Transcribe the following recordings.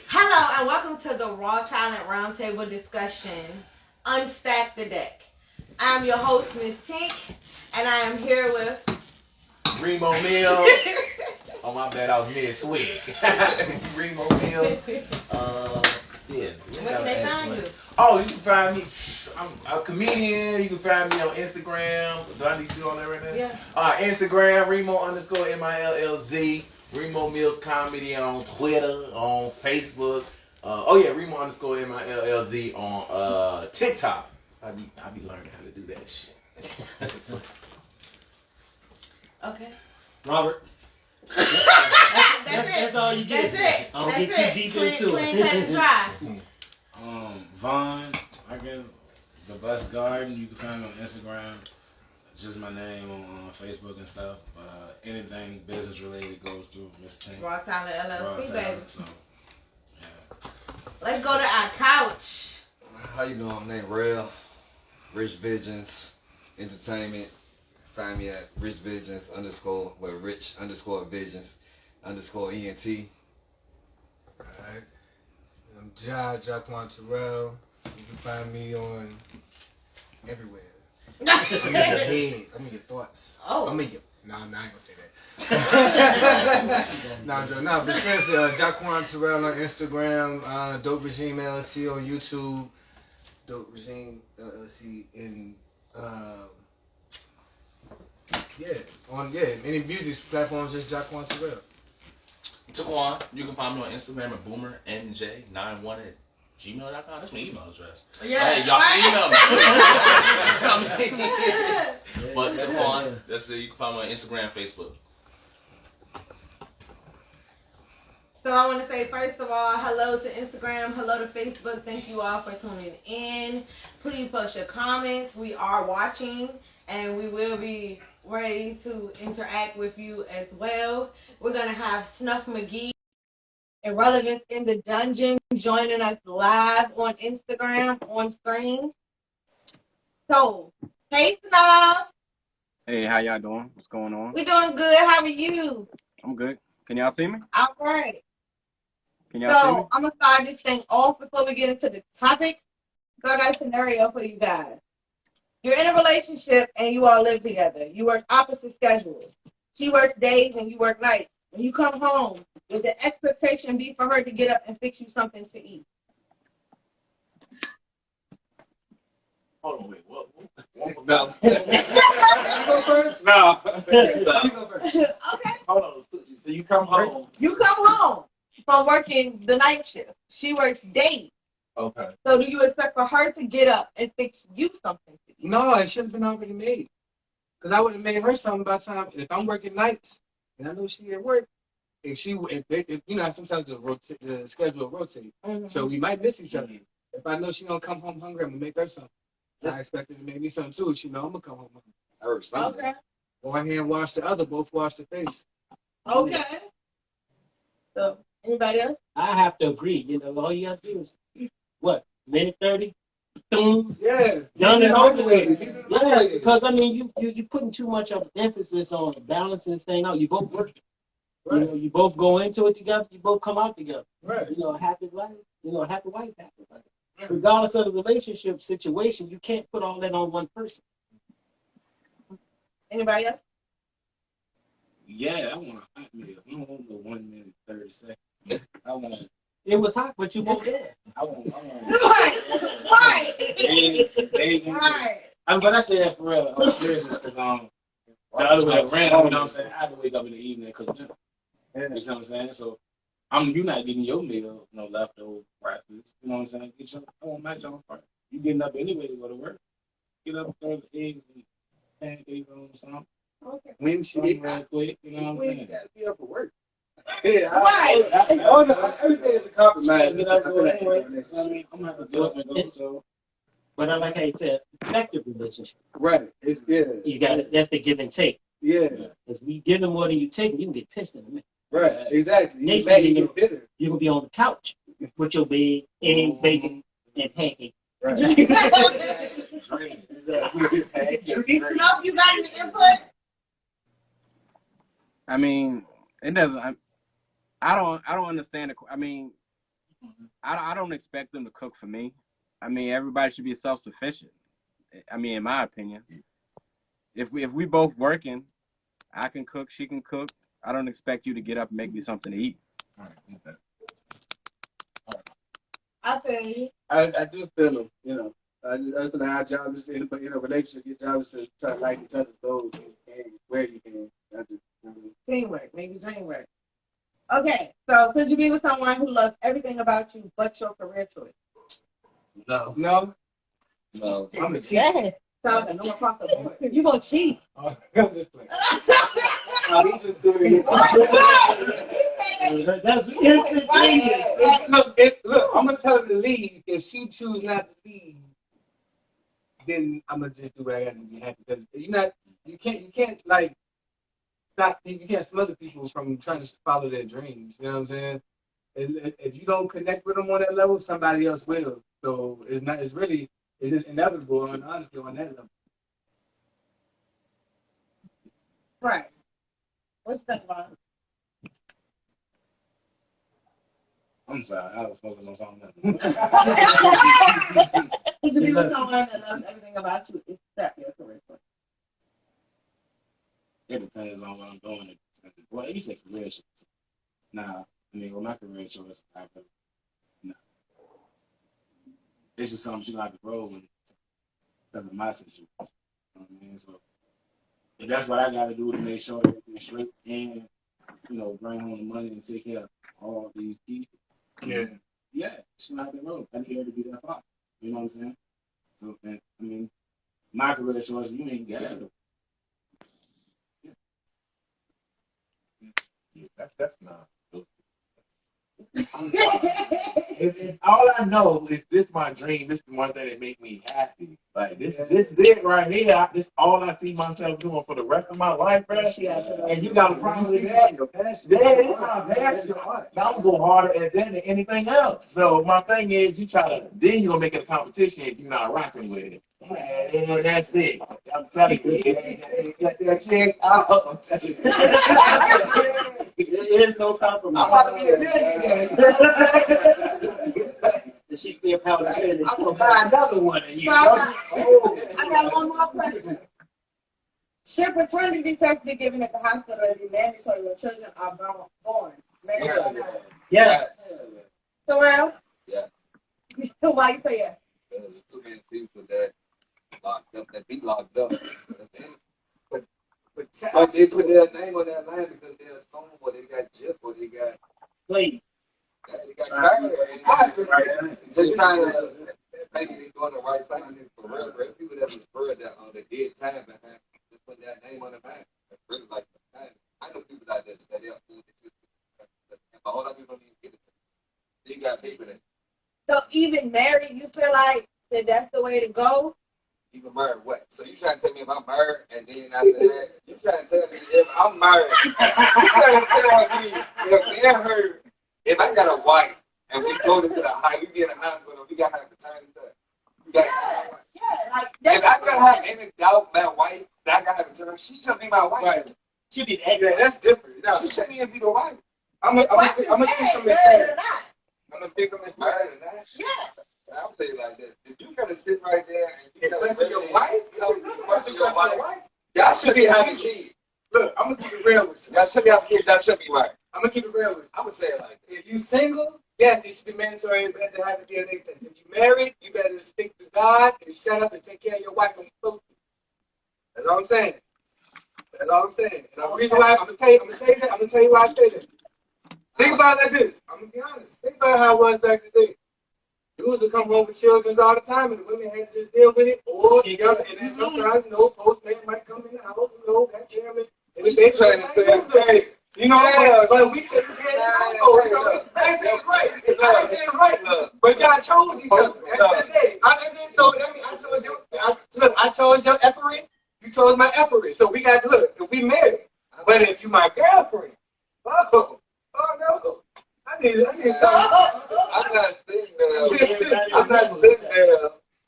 Hello and welcome to the Raw Talent Roundtable discussion, Unstack the Deck. I'm your host, Miss Tink, and I am here with Remo Mills. Oh my bad, I was mid swig. Remo Mills. Yeah. Where can they find you? Oh, you can find me. I'm a comedian. You can find me on Instagram. Do I need to do all that right now? Yeah. Instagram, Remo_MILLZ. Remo Mills Comedy on Twitter, on Facebook. Remo_MILLZ on TikTok. I be learning how to do that shit. Okay. Robert. That's all you get. That's it. I don't get too deep into clean, it. cut and dry. Vaughn, I guess the Bus Garden. You can find me on Instagram. Just my name on Facebook and stuff. But anything business related goes through Mr. Tank. Raw Talent LLC, baby. So, yeah. Let's go to our couch. How you doing? My name Rail. Rich Visions Entertainment. Find me at Rich Visions Rich_Visions_ENT. Alright. I'm Jaquan Terrell. You can find me on everywhere. I'm in your head. I'm in your thoughts. Oh. I'm in your... No, I ain't gonna say that. But seriously, Jaquan Terrell on Instagram, Dope Regime LLC on YouTube, Dope Regime LLC in any music platforms, just Jaquan Terrell. Taquan, you can find me on Instagram at boomerNJ91@gmail.com. That's my email address. Yeah. Hey, y'all email me. But Taquan, that's it. You can find me on Instagram, Facebook. So I want to say, first of all, hello to Instagram, hello to Facebook. Thank you all for tuning in. Please post your comments. We are watching, and we will be ready to interact with you as well. We're going to have Snuff McGee, Irrelevance in the Dungeon, joining us live on Instagram, on screen. So, hey, Snuff. Hey, how y'all doing? What's going on? We're doing good. How are you? I'm good. Can y'all see me? All right. Can y'all see me? So, I'm going to start this thing off before we get into the topics. So, I got a scenario for you guys. You're in a relationship and you all live together. You work opposite schedules. She works days and you work nights. When you come home, would the expectation be for her to get up and fix you something to eat? Hold on, wait. What? No. You go first? No. Okay. Hold on. So you come home. You come home from working the night shift. She works days. Okay. So do you expect for her to get up and fix you something to eat? No, it should have been already made. Because I would have made her something by the time, if I'm working nights, and I know she at work, if you know, sometimes the schedule rotate. Mm-hmm. So we might miss each other. If I know she don't come home hungry, I'm going to make her something. I expect her to make me something too. She know I'm going to come home hungry. Or something. Okay. One hand wash the other, both wash the face. Okay. So, anybody else? I have to agree. You know, all you have to do is, what, minute 30? Boom. Yeah. Done and over with. Yeah, because, I mean, you're putting too much of emphasis on balancing this thing out. You both work. Right. You know, you both go into it together. You both come out together. Right. You know, happy life. You know, happy wife, happy life. Regardless of the relationship situation, you can't put all that on one person. Anybody else? Yeah, I want a hot meal. I don't want the 1 minute 30 seconds. I want. It was hot, but you weren't there. I want. Right. Eggs. Right. But I say that for real. I'm serious because the other way around. You know what I'm saying? I have to wake up in the evening and cook dinner. You know what I'm saying? So you're not getting your meal, no leftover breakfast. You know what I'm saying? I want my job first. You getting up anyway to go to work. Get up, throw the eggs and pancakes on or something. Okay. When she Real quick, you know what I'm when you saying? got to be up for work. Yeah. Right. Everything is a compromise. Get up for anyway. I mean, I'm gonna have to do it and go. So But like I said, effective relationship. Right. It's good. You got it. That's the give and take. Yeah. Because we give them more than you take, you can get pissed in a minute. Right. Exactly. Next Make thing it get bitter. You can be on the couch with your bed, eggs, bacon, and pancakes. Right. Snuff, you got any input? I mean, it doesn't. I don't understand it. I mean, I don't expect them to cook for me. I mean, everybody should be self-sufficient. I mean, in my opinion, if we both working, I can cook, she can cook. I don't expect you to get up and make me something to eat. I feel you. I do feel them, you know. I just think our job is in a relationship. Your job is to try to like each other's goals and where you can. Teamwork, maybe dream work. Okay, so could you be with someone who loves everything about you but your career choice? No. I'm a cheat. Yeah. Sounds like no one across the board. You gonna cheat? I'm just playing. He just doing it. That's instantaneous. Look, I'm gonna tell her to leave. If she choose not to leave, then I'm gonna just do what I got to be happy. Because you can't like stop. You can't smother people from trying to follow their dreams. You know what I'm saying? And if you don't connect with them on that level, somebody else will. So it's just inevitable, and honestly, on that level. Right. What you think about it? I'm sorry, I was focused on something else. Could you be with someone that loves everything about you except your career choice? It depends on what I'm doing. Well, you say career choice. Nah, I mean, with my career choice, nah. It's just something she gonna have to grow with because of my situation. You know what I mean? So if that's what I gotta do to make sure everything's straight and, bring home the money and take care of all these people. Yeah, she gonna have to grow. I need her to be that father. You know what I'm saying? So, I mean, my career choice, you ain't got it. Yeah, that's not. If all I know is this my dream. This is the one thing that make me happy. Like this is it right here. This all I see myself doing for the rest of my life, bro. And you got a problem with that? Yeah, it's my passion. Now I'm gonna go harder at that than anything else. So my thing is, then you gonna make it a competition if you're not rocking with it. And that's it. I'm telling you, get that check out. I'm telling you. There is no compromise. I'm about to be a millionaire. And she still pounding it. I'm gonna buy another one of you. I got one more question. Should paternity tests be given at the hospital and be mandatory when children are born? Married or not? Yes. So, well? Yes. Why you say yes? There's too many people that locked up, that be locked up. But they put their name on that line because they're someone where they got Jeff or they got Please. They got tired. Just trying to maybe they're doing the right thing. For real, people that refer that on the dead time behind, just put that name on the line. That's really like the time. I know people out there that they're food. But all of people don't even get it. They got people that. So even married, you feel like that's the way to go? Even married what? So you trying to tell me if I'm married and then after that, you trying to tell me if I'm married. You trying to tell me if they're hurt, if I got a wife and we go to the we be in the hospital, we got to have paternity test. We got to have a wife. Yeah, like if I gotta have any doubt my wife, that I gotta have paternity, she should be my wife. Right. She be the yeah, that's different. No, she shouldn't even be the wife. I'm gonna speak from experience. I'm gonna speak from experience. Yes. I'll say it like that. If you gotta sit right there and you gotta your wife, your wife, y'all should be having kids. Look, I'm gonna keep it real with you. Y'all should be having kids. Y'all should be right. I'm gonna keep it real with you. I'm gonna say it like that. If you single, yes, it should be mandatory to have a DNA test. If you married, you better stick to God and shut up and take care of your wife when you're supposed to. That's all I'm saying. That's all I'm saying. And the reason why I'm gonna tell you why I say that. Think about it like this. I'm gonna be honest. Think about how it was back in the day. Dudes would come home with children all the time, and the women had to just deal with it. Or and then sometimes, postman might come in the house, that chairman, and the bitch trying to say, hey, but we take care of the I ain't saying right. But y'all chose each other. At the end of the day, I chose your effery, you chose my effery. So we got to look, if we married. But if you my girlfriend, oh no. I need something. I'm not sitting there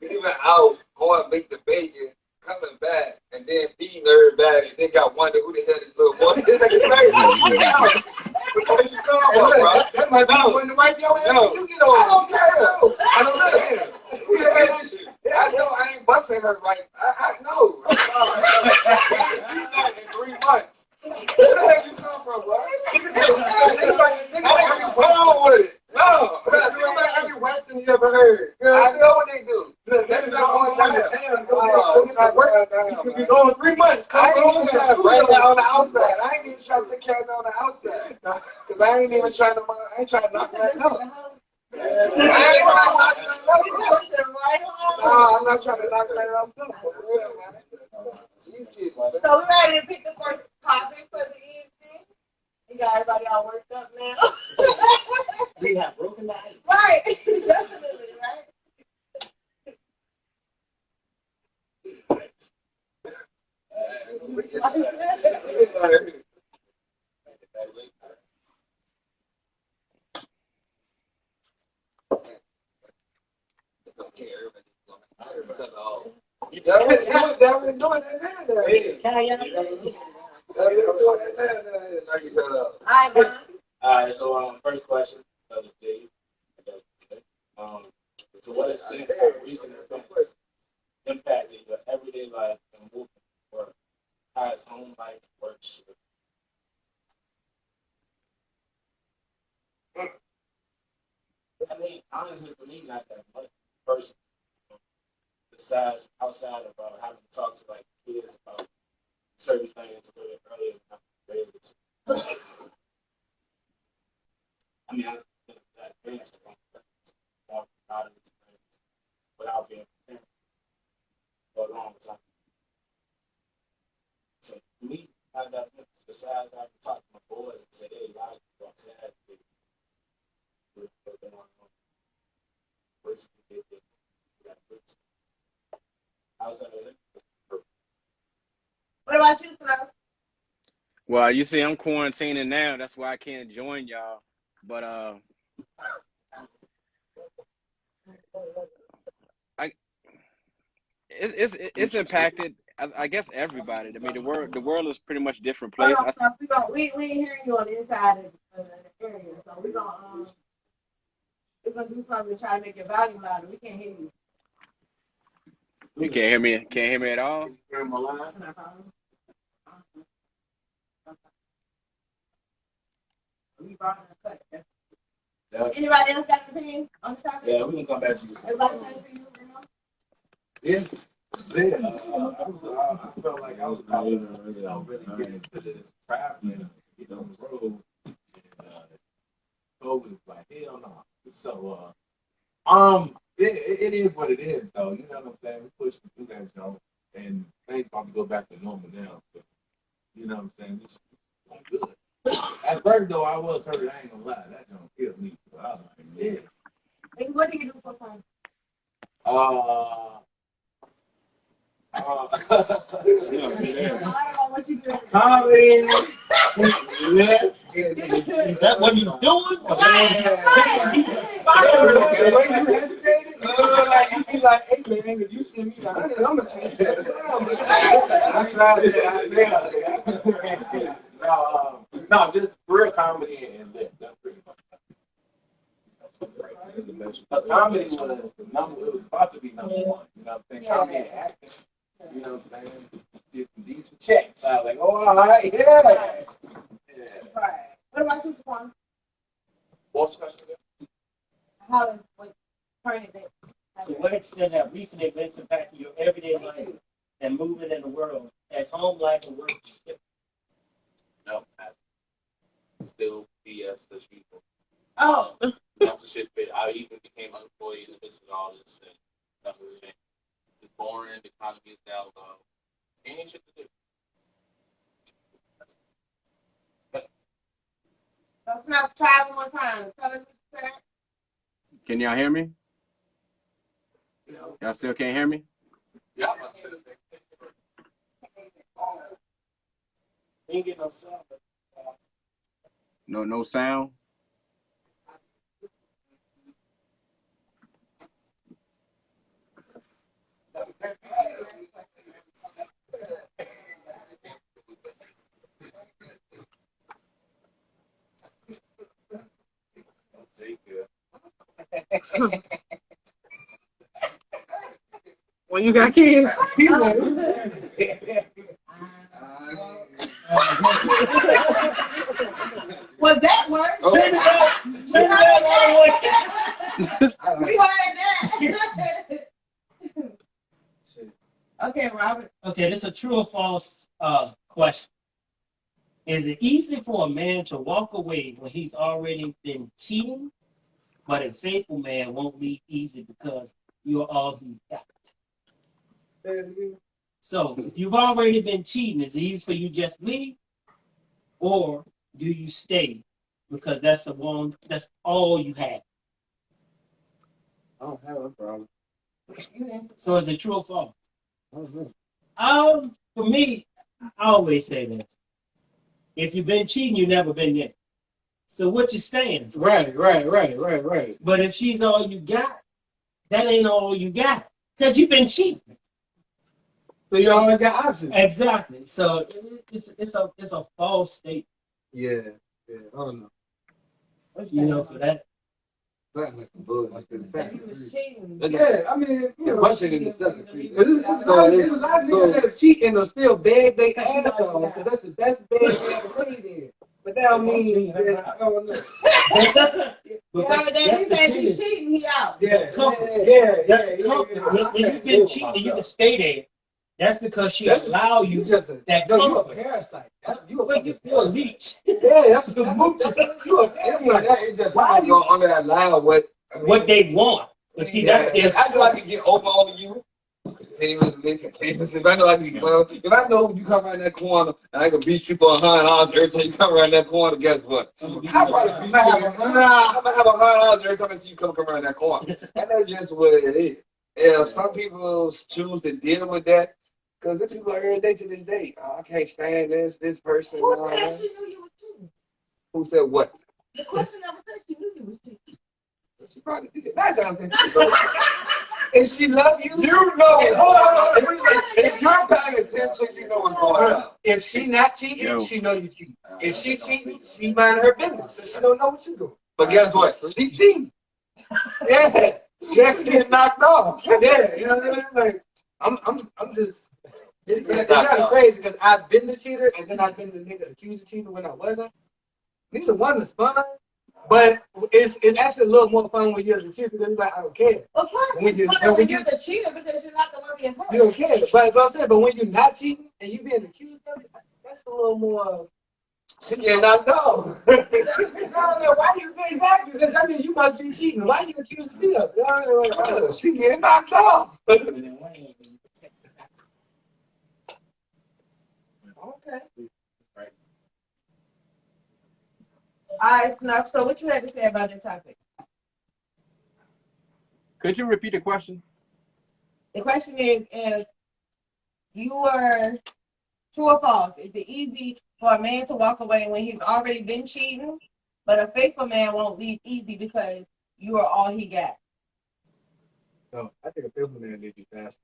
leaving out, going make the bacon, coming back, and then feeding everybody, and then got wonder who the hell this little boy is. you come from, bro? That might be when to wipe your ass. You get over. I don't care. I don't care. I know I ain't busting her right. I know. I'm sorry. In 3 months. Where the heck you come from, bro? What's wrong with it? No. Every Western you ever heard. I know what they do. That's not going down. You can go in 3 months. I ain't even trying to break it on the outside. I ain't even trying to take care of it on the outside. Because I ain't even trying to, I ain't trying to knock that up. I ain't trying to knock that up. No, I'm not trying to knock that up. For real, man. These kids, man. So we ready to pick the first topic for the evening. You guys are y'all worked up now. We have broken the ice. Right, definitely, right? Alright, so first question of the day. To what extent have recent events impacted your everyday life and movement to work? How has home life work shifted? I mean, honestly, for me, not that much. Personally, besides outside of having to talk to like kids about certain things a little bit earlier than I'm ready to. I mean, I advanced on a lot of these things without being prepared for a long time. So for me, not that much. Besides, I can talk to my boys and say, hey, y'all go outside. What about you, Snow? Well, you see, I'm quarantining now. That's why I can't join y'all. But it's impacted. I guess everybody. I mean, the world is pretty much a different place. Hold on, Snow. We ain't hearing you on the inside of the area, so we're gonna do something to try to make your volume louder. We can't hear you. You can't hear me. Can't hear me at all. Anybody else got an opinion on the topic? Yeah, we can come back to you. Everybody got an opinion, Bruno? Yeah. I felt like I was really getting into this traveling, on the road. COVID, like, hell no. So, it is what it is, though. You know what I'm saying? We push through that, and things about to go back to normal now. So, you know what I'm saying? It's good. At first, though, I was hurt. I ain't gonna lie. That don't kill me. So I was like, yeah. What do you do full time? I comedy. Yeah. Is that what he's doing? You be like, hey man, if you send me 100, I'm gonna send you that. I tried that. No, just real comedy and lift. That's pretty much. Comedy was it was about to be number one. You know what I'm saying? Comedy and acting. You know what I'm saying? Get some decent checks. I was like, oh, all right, yeah. Right. What about you, Swan? What's question? How is turning it? To what extent have recent events impacted your everyday life and movement in the world as home life and work? No, still BS as usual. Oh. That's the shit. I even became unemployed in the midst of all this, and that's the shame. It's boring. The economy is down low. Ain't shit to do. Let's not try one more time. Tell us what you said. Can y'all hear me? Y'all still can't hear me? Yeah, I'm not saying Ain't get no sound. No sound. When you got kids, Was that worse? Oh. We heard that. Okay, Robert. okay, this is a true or false question. Is it easy for a man to walk away when he's already been cheating, but a faithful man won't leave easy because you're all he's got? So, if you've already been cheating, is it easy for you just leave, or do you stay because that's all you have? I don't have a problem. So, is it true or false? For me, I always say this. If you've been cheating, you've never been there. So what you staying for? Right. But if she's all you got, that ain't all you got. Because you've been cheating. So you always got options. Exactly. So it's a false state. Yeah. I don't know. You know, for that. Something like some bull like You was cheating. Yeah, I mean, The question in the second piece. there's a lot of niggas that are cheating and still beg they ass off because that's the best bed they ever played in. But that don't mean that, I don't know. You heard that? He said he cheating, he out. Yeah. That's comfort. When you've been cheating, you can stay there. That's because she allow you just that you a comfort. parasite. That's you a When you're a leech. Yeah, that's the move. You a parasite. Why you go under that line? What What they want. But see, that's their I know I can get over on you. Continuously. If I know I can get if I know you come around that corner and I can beat you for $100 every time you come around that corner, guess what? I probably beat you. I'm gonna have $100 every time I see you come around that corner. And that's just what it is. If some people choose to deal with that, because the people are every day to this day. Oh, I can't stand this person. Who said she knew you was cheating? Who said what? The question never said she knew you was cheating. She probably did. That's what I'm saying. If she love you, You know it. Hold on. If you're paying attention, you know what's going on. if she not cheating, she know you cheating. If she cheating, she mind her business, so she don't know what you doing. But guess what? She cheating. Yeah, she get knocked off. Yeah, you know what I mean? Like, I'm just. It's kind of crazy because I've been the cheater and then I've been the nigga accused of cheating when I wasn't. Neither one is fun, but it's actually a little more fun when you're the cheater because you're like, I don't care. Of course, When you- it's funny when you're the cheater because you're not the one being hurt. You don't care. But I'm saying, but when you're not cheating and you being accused of it, that's a little more. She getting knocked off. Why you exactly? Because I mean, you must be cheating. Why you accused me of it? She getting knocked off. Okay. All right, Snuff. So what you had to say about the topic? Could you repeat the question? The question is, if you were true or false, is it easy for a man to walk away when he's already been cheating, but a faithful man won't leave easy because you are all he got? No, I think a faithful man leaves you faster.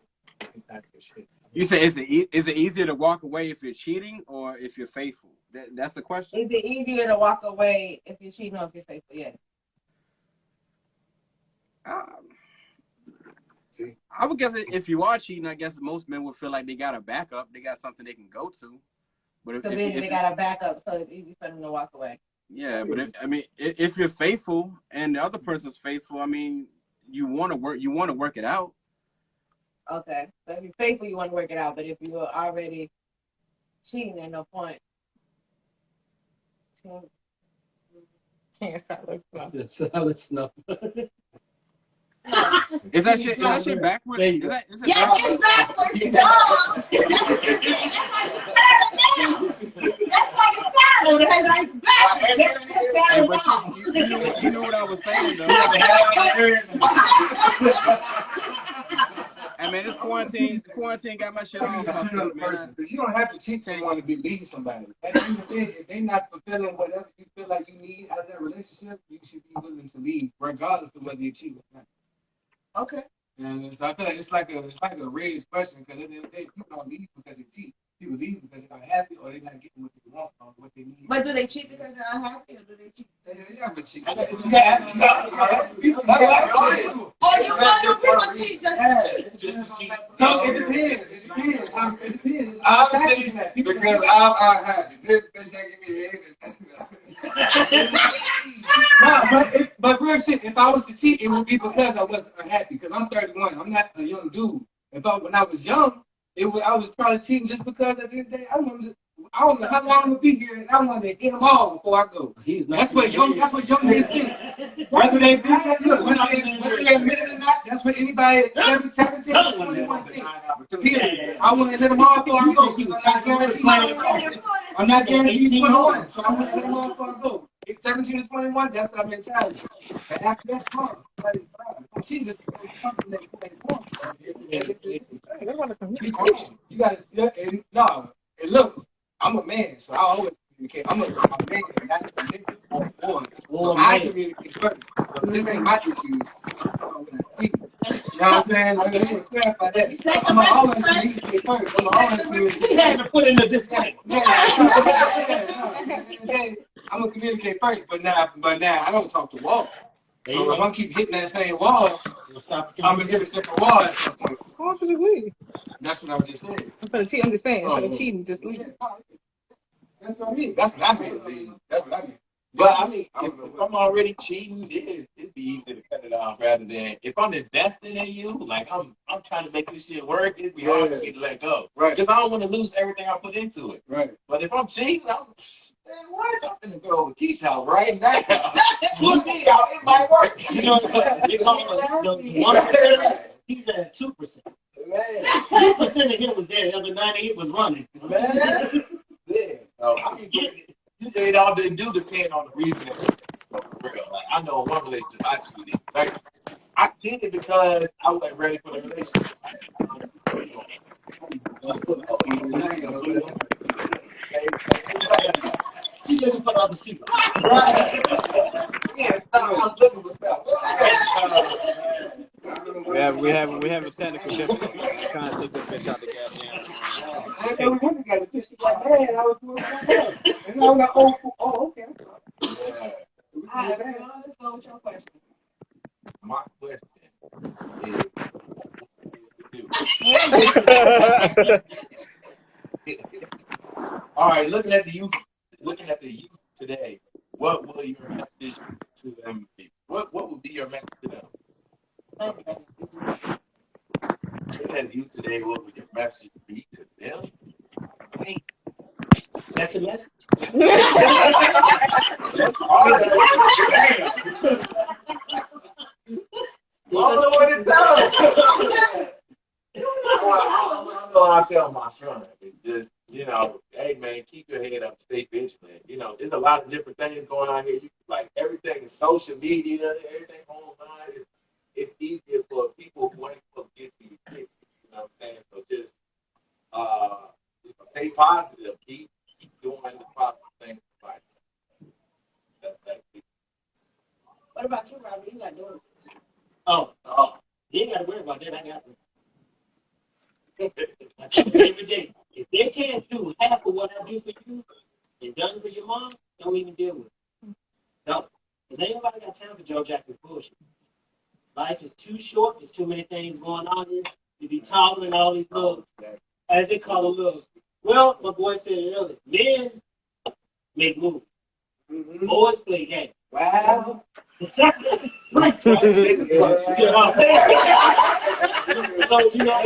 You say is it easier to walk away if you're cheating or if you're faithful? That's the question. Is it easier to walk away if you're cheating or if you're faithful? Yeah. See? I would guess if you are cheating, I guess most men would feel like they got a backup. They got something they can go to. But if, So then they got a backup, so it's easy for them to walk away. yeah, but if you're faithful and the other person's faithful, I mean, you want to work it out. Okay. So if you're faithful, you want to work it out. But if you are already cheating, there's no point. Solid snuff. Is that shit backwards? There you go. Is it Yeah, backwards? it's backwards, dog. That's why it's backwards. It's backwards. Hey, but you knew what I was saying though. I mean, this quarantine got my shit all fucked up, man. Because you don't have to cheat someone to be leaving somebody. At the end of the day, if they're not fulfilling whatever you feel like you need out of that relationship, you should be willing to leave, regardless of whether you cheat or not. Okay. And so I feel like it's like a raised question because at the end of the day, people don't leave because they cheat. People leave because they're not happy or they're not getting what they want or what they need. But do they cheat because they're unhappy or do they cheat? Yeah, but she. You gotta ask people. Because I'm happy. This bitch ain't give me the Nah, but real shit, if I was to cheat, it would be because I wasn't happy. Because I'm 31. I'm not a young dude. When I was young, I was probably cheating just because at the end of the day, I don't know how long I'm gonna be here, and I want to hit them all before I go. That's what young men think. Whether they admit it or not, that's what anybody at 17, 21 think. Period. I want to hit them all before I go. I'm not guaranteed 21, so I want to hit them all before I go. It's 17 to 21, that's our mentality. And after that, she just something that you got to, no, and look, I'm a man, so I always communicate. I'm a man, not a nigga or a boy. So I communicate first. So this ain't my issues. You know what I'm saying? I just want to clarify that. I'm always communicate first. I'm always communicate. We had to put in the disclaimer. I'm gonna communicate first, but now I don't talk to wall. So if I keep hitting that same wall, I'm gonna hit a different wall at some point. Why don't you just leave? That's what I was just saying. Instead of cheating, I'm just saying, instead of cheating, just leave. That's what I mean. That's what I mean. That's what I mean. But I mean, if I'm already cheating, it'd be easy to cut it off rather than if I'm investing in you, like I'm trying to make this shit work, it'd be hard for me to let go. Right. Because I don't want to lose everything I put into it. Right. But if I'm cheating, man, what? I'm gonna go over Keith's house right now. Put me out, it might work. You know, they call the 1%. He's at 2%. Man. 2% of him was there. The other 98 was running. Man. Yeah. So I mean, it all do depend on the reason. For real. Like I know in one relationship I cheated. Like I did it because I wasn't ready for the relationship. He didn't put on the speaker. Yeah, I'm looking for stuff. We have a technical difficulty. I'm trying to take this bitch out the goddamn. I know we got a tissue like man. I was doing that. And I was like, oh, okay. All right, let's go with your question. My question is, all right, looking at the youth today, what will your message to them be? What would be your message to them? Looking at the youth today, what would your message be to them? Wait, That's a message. I tell my son, just, you know, hey man, keep your head up, stay vigilant. You know, there's a lot of different things going on here. Like everything is social media, everything online. It's easier for people who ain't supposed to get to you. You know what I'm saying? So just stay positive. Keep doing the positive things. That's it. What about you, Robbie? You got to do it. Oh, you ain't got to worry about that. I got it. I tell you every day, if they can't do half of what I do for you and done for your mom, don't even deal with it. No. Because ain't nobody got time for Joe Jackson bullshit. Life is too short. There's too many things going on here. You be tolerant all these little, as they call them, little. Well, my boy said it earlier. Men make moves. Mm-hmm. Boys play games. Wow. Right. So, you know,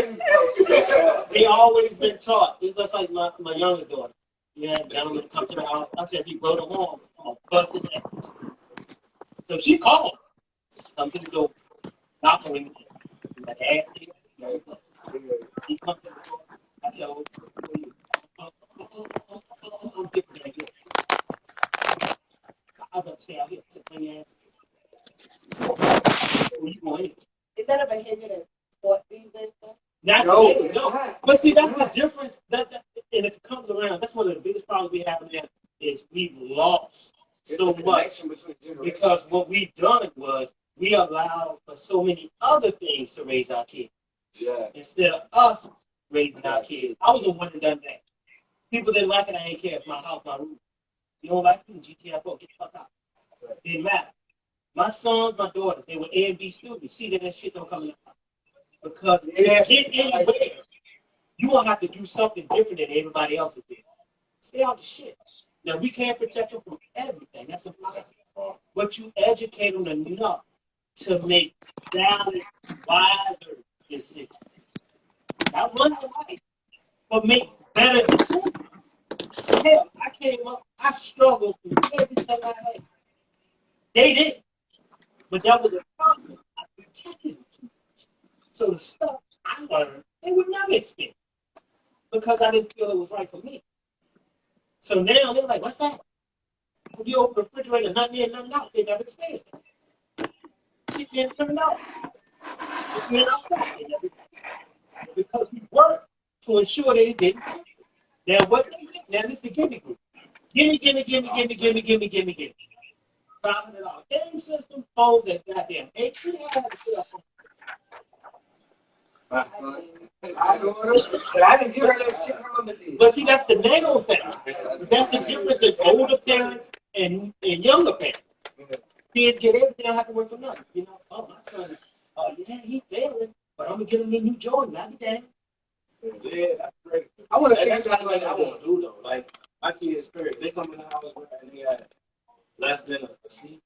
they always been taught. It's just like my youngest daughter. Yeah, gentleman come to the house. I said, if he blow the horn, I'm going to bust his ass. So she called. Some people go knock on him. Like, ass here. He comes to the door. I said, oh, I'm different than you. I was about to say, I'll get to your ass. Is that a behavior that's taught these days? No. But see, that's the difference. And if it comes around, that's one of the biggest problems we have now is we've lost so much because what we've done was we allowed for so many other things to raise our kids. Yeah. Instead of us raising our kids. I was the one that done that. People didn't like it. I ain't care. It's my house, my roof. You don't like it? GTFO, get the fuck out. Didn't matter. My sons, my daughters, they were A and B students. See that shit don't come in the house. Because if you get anywhere, you will have to do something different than everybody else is doing. Stay out of shit. Now, we can't protect them from everything. That's impossible. But you educate them enough to make valid, wiser decisions. Not run the life, but make better decisions. Hell, I came up, I struggled through everything I had. They didn't. But that was a problem. I protected them too much. So the stuff I learned, they would never experience because I didn't feel it was right for me. So now they're like, what's that? When you open the refrigerator, nothing in, nothing out, they never experienced it. Shit didn't turn out. It's been outside. They never experienced it. Because we worked to ensure they didn't. Now what they get, now this is the gimme group. Gimme. $500. Game system, phones, and goddamn 18 hours to get up. I didn't give her that shit. Her mama did. But see, that's the nano thing. That's the difference in older parents and younger parents. Kids get everything, don't have to work for nothing. You know, oh, my son, yeah, he failing, but I'm going to get him a new Jordan. I'll be damned. Yeah, that's great. I want to. That's what I want to do though. Like my kids, period. They come in the house and they got less than a seat.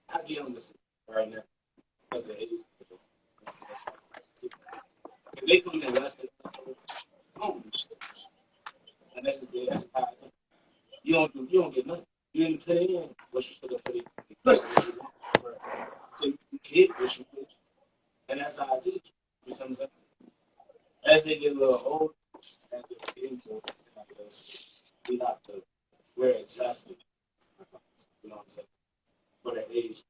I give them a seat right now because of age. If they come in less than I don't do shit. And that's how I think. You don't get nothing. You didn't put in what you should have put in. So you get what you put. And that's how I teach. You see what I'm saying? As they get a little older, as they get into it, we have to wear adjustment. You know what I'm saying? For their age.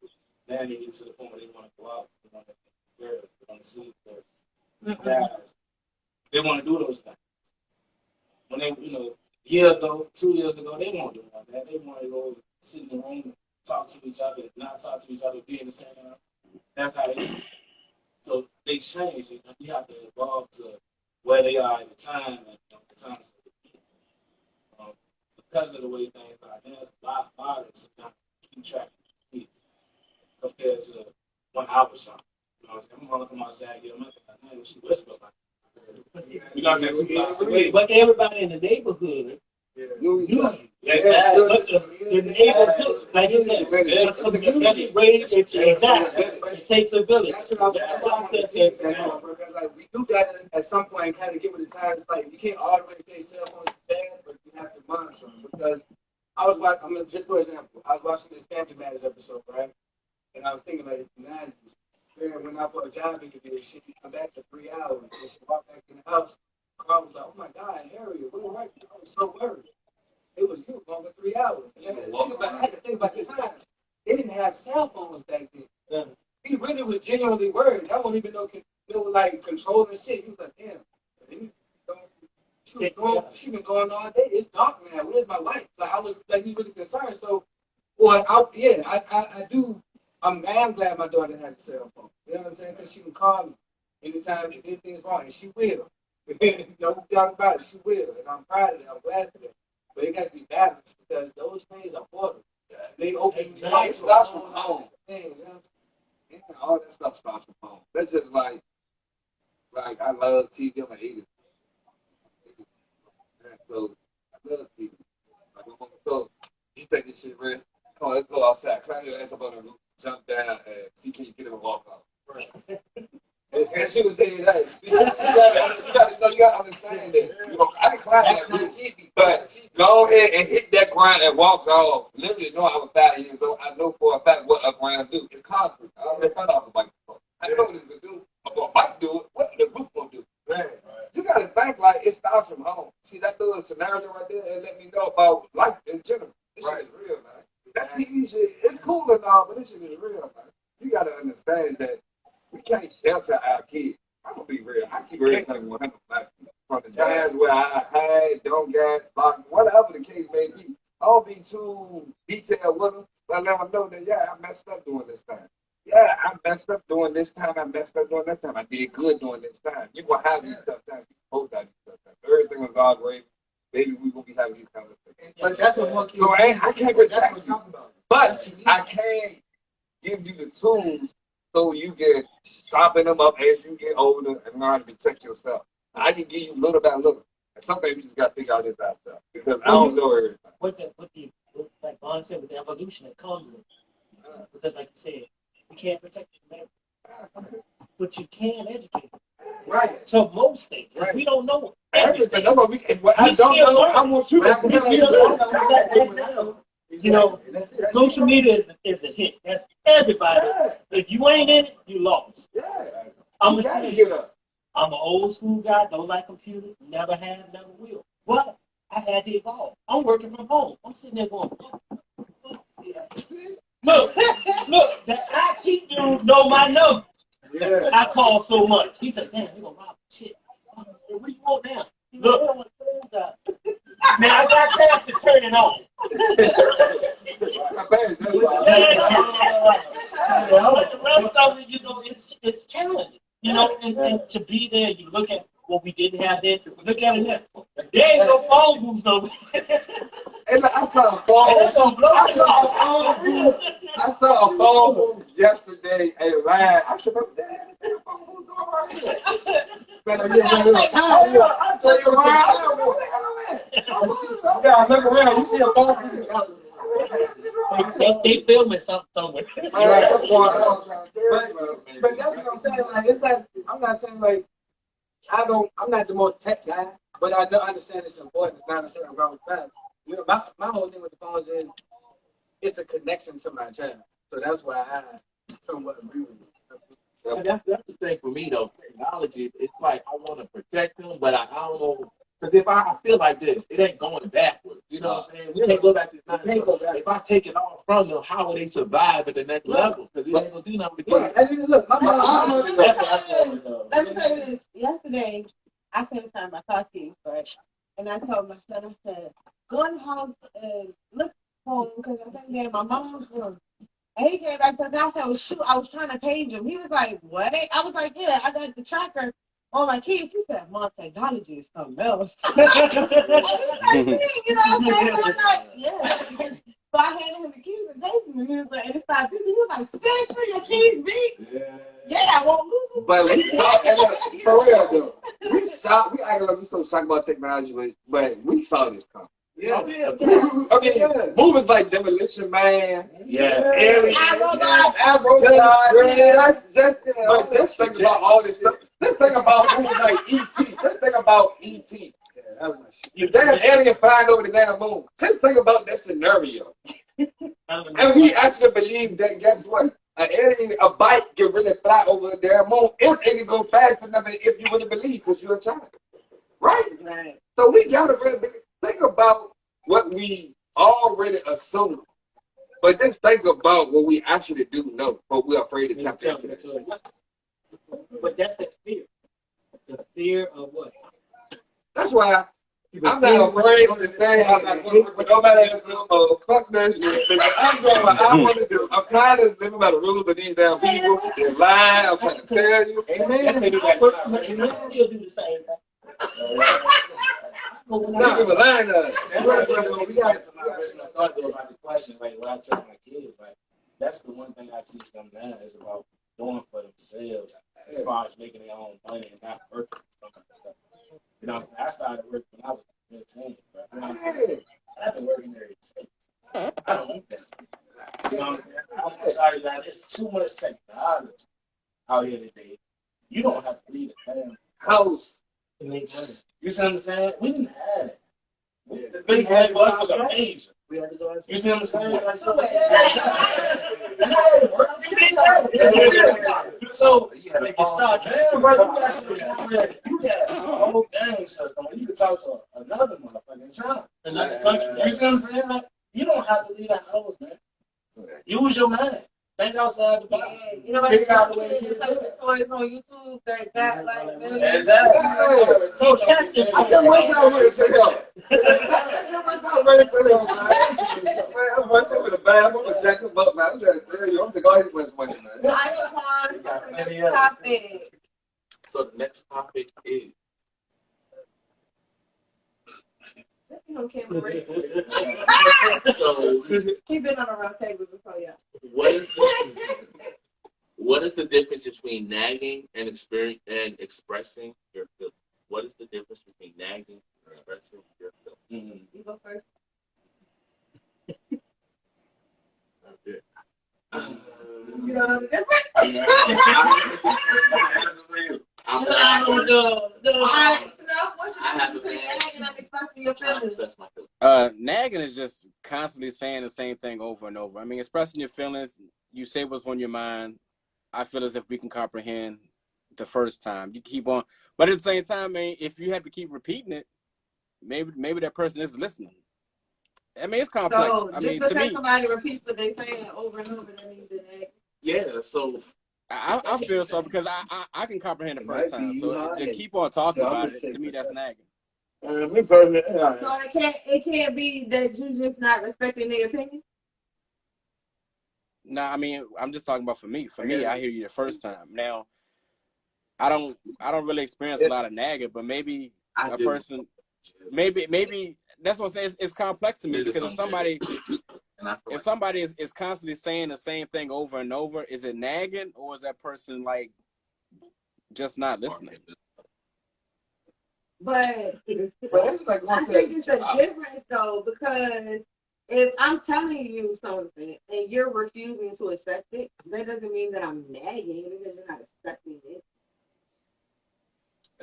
Now they get to the point where they want to go out, they want to get girls, they want to see guys. They want to do those things. When they, a year ago, 2 years ago, they won't do like that. They want to go sit in the room and talk to each other, not talk to each other, be in the same house. That's how they do. So they change, and you have to evolve to where they are at the time, and the time because of the way things are now, it's a lot harder to keep track of kids compared to when I was young. You know what I'm saying? I'm gonna come outside and get them up, and she whisper like, you know what I'm saying? But everybody in the neighborhood knew you. Exactly. But the neighborhood, like you said, the community raised it. Exactly. It takes a village. That's what I was like, we do got to, at some point, kind of get with the times. Like, you can't always say cell phones is bad, but you have to monitor them. Because I was watching, just for example, I was watching this Family Matters episode, right? And I was thinking, like, it's the 90s. And when I for a job interview, she would come back for 3 hours. And she walked back in the house. Carl was like, oh my God, Harriet, what are you? I was so worried. It was you going for 3 hours. And I had to think about this time. They didn't have cell phones back then. Yeah. He really was genuinely worried. I don't even know, like, controlling shit. He was like, damn. She been going all day. It's dark now. Where's my wife? Like, I was, like, he's really concerned. So, I do. I'm glad my daughter has a cell phone. You know what I'm saying? Because she can call me anytime if anything's wrong. And she will. No doubt about it. She will. And I'm proud of it. I'm glad for that. But it has to be balanced because those things are portable. They open. It starts from home. Yeah, all that stuff starts from home. That's just like I love TV. I'm an 80s. So I love TV. Like I'm on the go. You take this shit, Red. Come on, let's go outside. Climb your ass up on the roof, jump down, and see can you get him and walk out. Right. And she was there. Like, you gotta understand that. You know, I can climb that roof, but go ahead and hit that ground and walk off. Literally, know I was 5 years old. I know for a fact what a ground do. It's concrete. I already found off a bike before. I know what it's gonna do. But for a bike do it, what the roof gonna do? Right. You gotta think like it starts from home. See that little scenario right there, and let me know about life in general. This shit is real, man. That TV shit, it's cool and all, but this shit is real, man. You gotta understand that we can't shelter our kids. I'm gonna be real. I keep everything 100 back from the times where I had, don't get, locked, whatever the case may be. I don't be too detailed with them, but I let them know that, yeah, I messed up doing this time. Yeah, I messed up doing this time. I messed up doing that time. I did good doing this time. You're going to have these tough times. You're supposed to have these tough times. Everything was all great. Maybe we will be having these kind of things. But that's what one kid. So I can't protect that's what you. I'm talking about. But I can give you the tools so you can sharpen them up as you get older and learn to protect yourself. I can give you little by little. Some things just got to figure out this ourselves because I don't know everything. Like Vaughn said, with the evolution that comes with it. Because, like you said, you can't protect the man, but you can educate them. Right. So most things, Right. we don't know Everything. everything. That's what I don't know. I want you to. You know, social media is the hit. That's everybody. If you ain't in it, you lost. Yeah. I'm You gonna gotta tell get you, up. I'm an old school guy. Don't like computers. Never have, never will. But I had to evolve. I'm working from home. I'm sitting there going, look, the IT dude know my number. Yeah. I call so much. He said, damn, you gonna rob shit. What do you want now? Look, now I got time to turn it on. But the rest of it, you know, it's challenging. You know, and to be there, you look at what we didn't have there. Look at it now. There ain't no phone booths no more. I saw a phone booth. I saw a phone booth yesterday at Ryan. I said, damn, this phone booth going right here. I tell you, Ryan, yeah, I look around, you see a phone booth. They filming something somewhere. Right, what's going on? But that's what I'm saying. Like, it's like I'm not saying like I'm not the most tech guy, but I understand it's important. It's not necessarily wrong with that. You know, my whole thing with the phones is it's a connection to my child. So that's why I somewhat agree with you. And that's the thing for me though. Technology, it's like I want to protect them, but I don't know. Because if I feel like this, it ain't going backwards. You know what I'm saying? We can't go back to the 90s. If I take it all from them, how will they survive at the next level? Because it ain't going to do nothing with them. And look, my mom, let me tell you this. Yesterday, I couldn't find my car keys, right? And I told my son, I said, go in the house and look for him because I think they're in my mom's room. And he came back to the house and I was shoot. I was trying to page him. He was like, what? I was like, yeah, I got the tracker on my keys. He said, Mom, technology is something else. And he was like, you know what I'm saying? So I'm like, yeah. So I handed him the keys and paged him. And he was like, and it started beeping. He was like, seriously, your keys beep? Yeah, I won't lose them. but we saw, for real though, we act like we so shocked about technology, but we saw this come. Yeah. I mean, movies like Demolition Man, Alien, but just think about all this stuff. Just think about movies like E.T. Just think about E.T. You damn alien flying over the damn moon. Just think about that scenario. And we actually believe that, guess what? An alien, a bike can really fly over the damn moon if it can go fast enough if you really believe because you're a child. Right? So we gotta really think about what we already assume. But just think about what we actually do know, but we're afraid to tap into it. But that's that fear. The fear of what? That's why I'm not afraid to say I'm not going to work with nobody else no more. Fuck that shit. I'm doing what I want to do. I'm tired of living by the rules of these damn people. They're lying. I'm trying to tell you. Amen. But you still do the same thing. Not even lying to us. We got to my original thought though about the question. Like when I tell my kids, like that's the one thing I teach them now is about doing for themselves as far as making their own money and not working. You know, I started working when I was 15. But you know what I'm saying? I've been working there since. I don't want that. You know what I'm saying? I'm sorry, it's too much technology out here today. You don't have to leave a damn house to make money. You see what I'm saying? We didn't have it. The big head was amazing. You see what I'm saying? Like, so when you start damn, bro, you got a whole game system. You can talk to another motherfucker in town, another country. You see what I'm saying? Like, you don't have to leave that house, man. Use your mind. Think outside the box. Yeah, you know what? Figure out the way to play with toys on YouTube. They got like exactly. So that's the. I can't wait till I'm ready to say that. I'm ready to say that. I'm going to the bathroom. I'm going to jack him up, man. I'm trying to tell you. I'm taking all his lunch money, man. So the next topic is. You can't break. So Keep it on a round table before y'all. What is the difference between nagging and expressing your feelings? What is the difference between nagging You go first. You know what Nagging is just constantly saying the same thing over and over. I mean, expressing your feelings. You say what's on your mind. I feel as if we can comprehend the first time. You keep on, but at the same time, man, if you have to keep repeating it, maybe that person isn't listening. I mean, it's complex. So I just mean, because to me, somebody repeats what they saying over and over, that means they're nagging. Yeah, so I feel so because I can comprehend the first time. So to keep on talking about it, to me, that's nagging. Me personally, So it can't be that you just not respecting their opinion. No, I mean, I'm just talking about for me. For me, I hear you the first time. Now, I don't really experience a lot of nagging, but maybe a person, maybe that's what I'm saying. It's complex to me because if somebody is constantly saying the same thing over and over, is it nagging or is that person like just not listening? But I think it's a difference though, because if I'm telling you something and you're refusing to accept it, that doesn't mean that I'm nagging because you're not accepting it.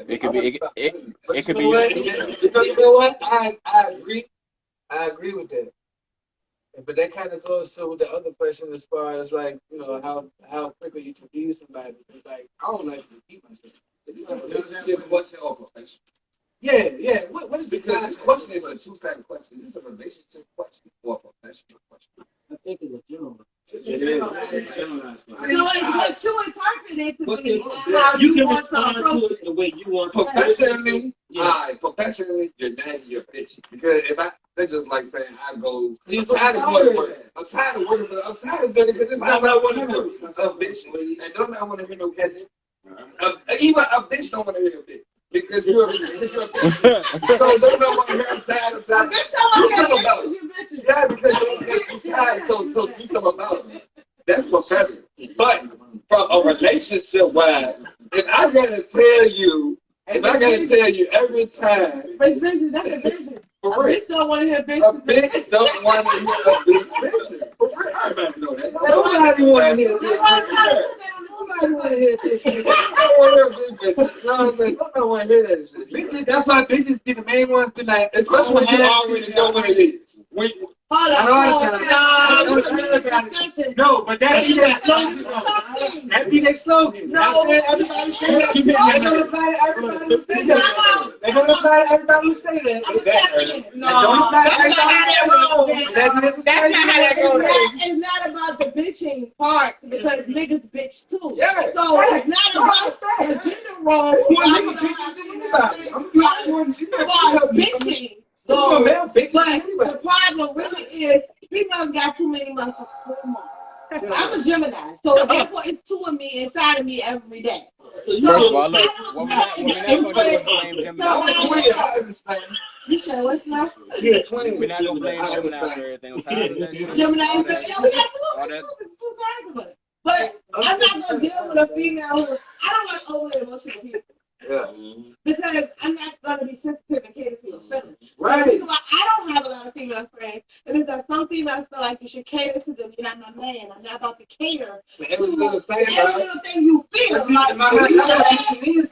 It could be. It could be. You know what? I agree. I agree with that. But that kind of goes to the other question as far as like, you know, how quickly you confuse somebody. It's like, I don't like to repeat myself. Yeah. What is because this question is a two-sided question. This is a relationship question or a professional question. I think it's a general. So it's too interpreted to be how You can want to respond approach to it the way you want to. Professionally, you're nagging your bitch. Because if that's just like saying I go, I'm tired of working, but I'm tired of doing it because it's not what I want to do. I'm bitch, and don't I want to hear no peasant. Even a bitch don't want to hear a bitch. Because you're a bitch. So don't want to hear I'm tired. Do something about it. Yeah, because you're tired, so do something about it. That's professional. But from a relationship wise, if I gotta tell you every time. But bitches, that's a vision. A bitch don't want to hear bitches. A bitch don't want to hear a bitch. For real, everybody know that. Nobody want to hear a bitch. Nobody want to hear bitches. Nobody want to hear that shit. Bitches, that's why bitches be the main ones be like, especially when you already know what it is. No, but that be their slogan. That be their slogan. No, everybody say that. Everybody who say that. They don't apply to everybody who say that. No, don't apply to everybody. That's not how that goes. It's not about the bitching part because niggas bitch too. Yeah. So it's not about the gender role. It's about bitching. So, but the problem really is females got too many muscles. I'm a Gemini, so therefore it's two of me inside of me every day. First of all, look, what we're not going to do is blame Gemini. You said what's not? Yeah, we're not going to blame Gemini for everything. I'm tired of that shit. Gemini, we got two sides of it. But I'm not going to deal with a female who, I don't like overly emotional people. Yeah. Because I'm not going to be sensitive and cater to your feelings. Right. So I don't have a lot of female friends. And because some females feel like you should cater to them. You're not my man. I'm not about to cater to every little thing you feel. Like, you want me to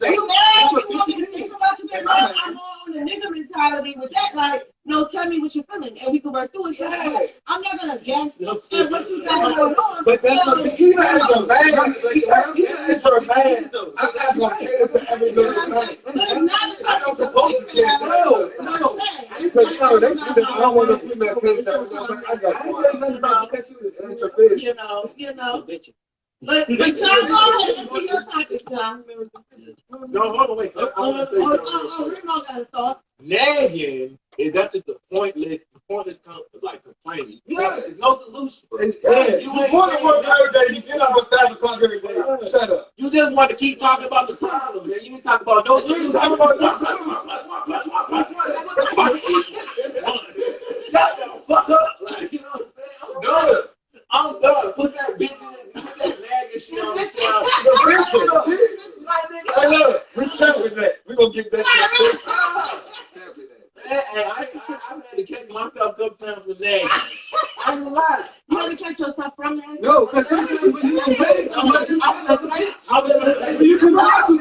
think about you, I'm more on the nigga mentality with that. Like, no, tell me what you're feeling, and we can work through it. Yeah. I'm not gonna guess what you got going on. But that's what you guys are bad. You guys are bad. I'm not gonna cater to every little thing. I'm not supposed to cater to no. Because they said I don't want to be that cater. I got because she was bitch. You know. But y'all go ahead and do your topic, John. No, hold on, wait. Remo got a thought. Nagging is that's just the pointless like complaining. Yeah, there's no solution. You want to work every day, you get up at 5 o'clock every day. Shut up. You just want to keep talking about the problem, man. You need to talk about those things. Talk about those Shut the fuck up. Like, you know what I'm saying? I'm done. Put that bitch in that nagging shit on the side. Hey, look, we start with that. We're going to get that. nagging. I ain't gonna lie. You ever catch yourself from that? No, because sometimes when you way too much, you can watch it.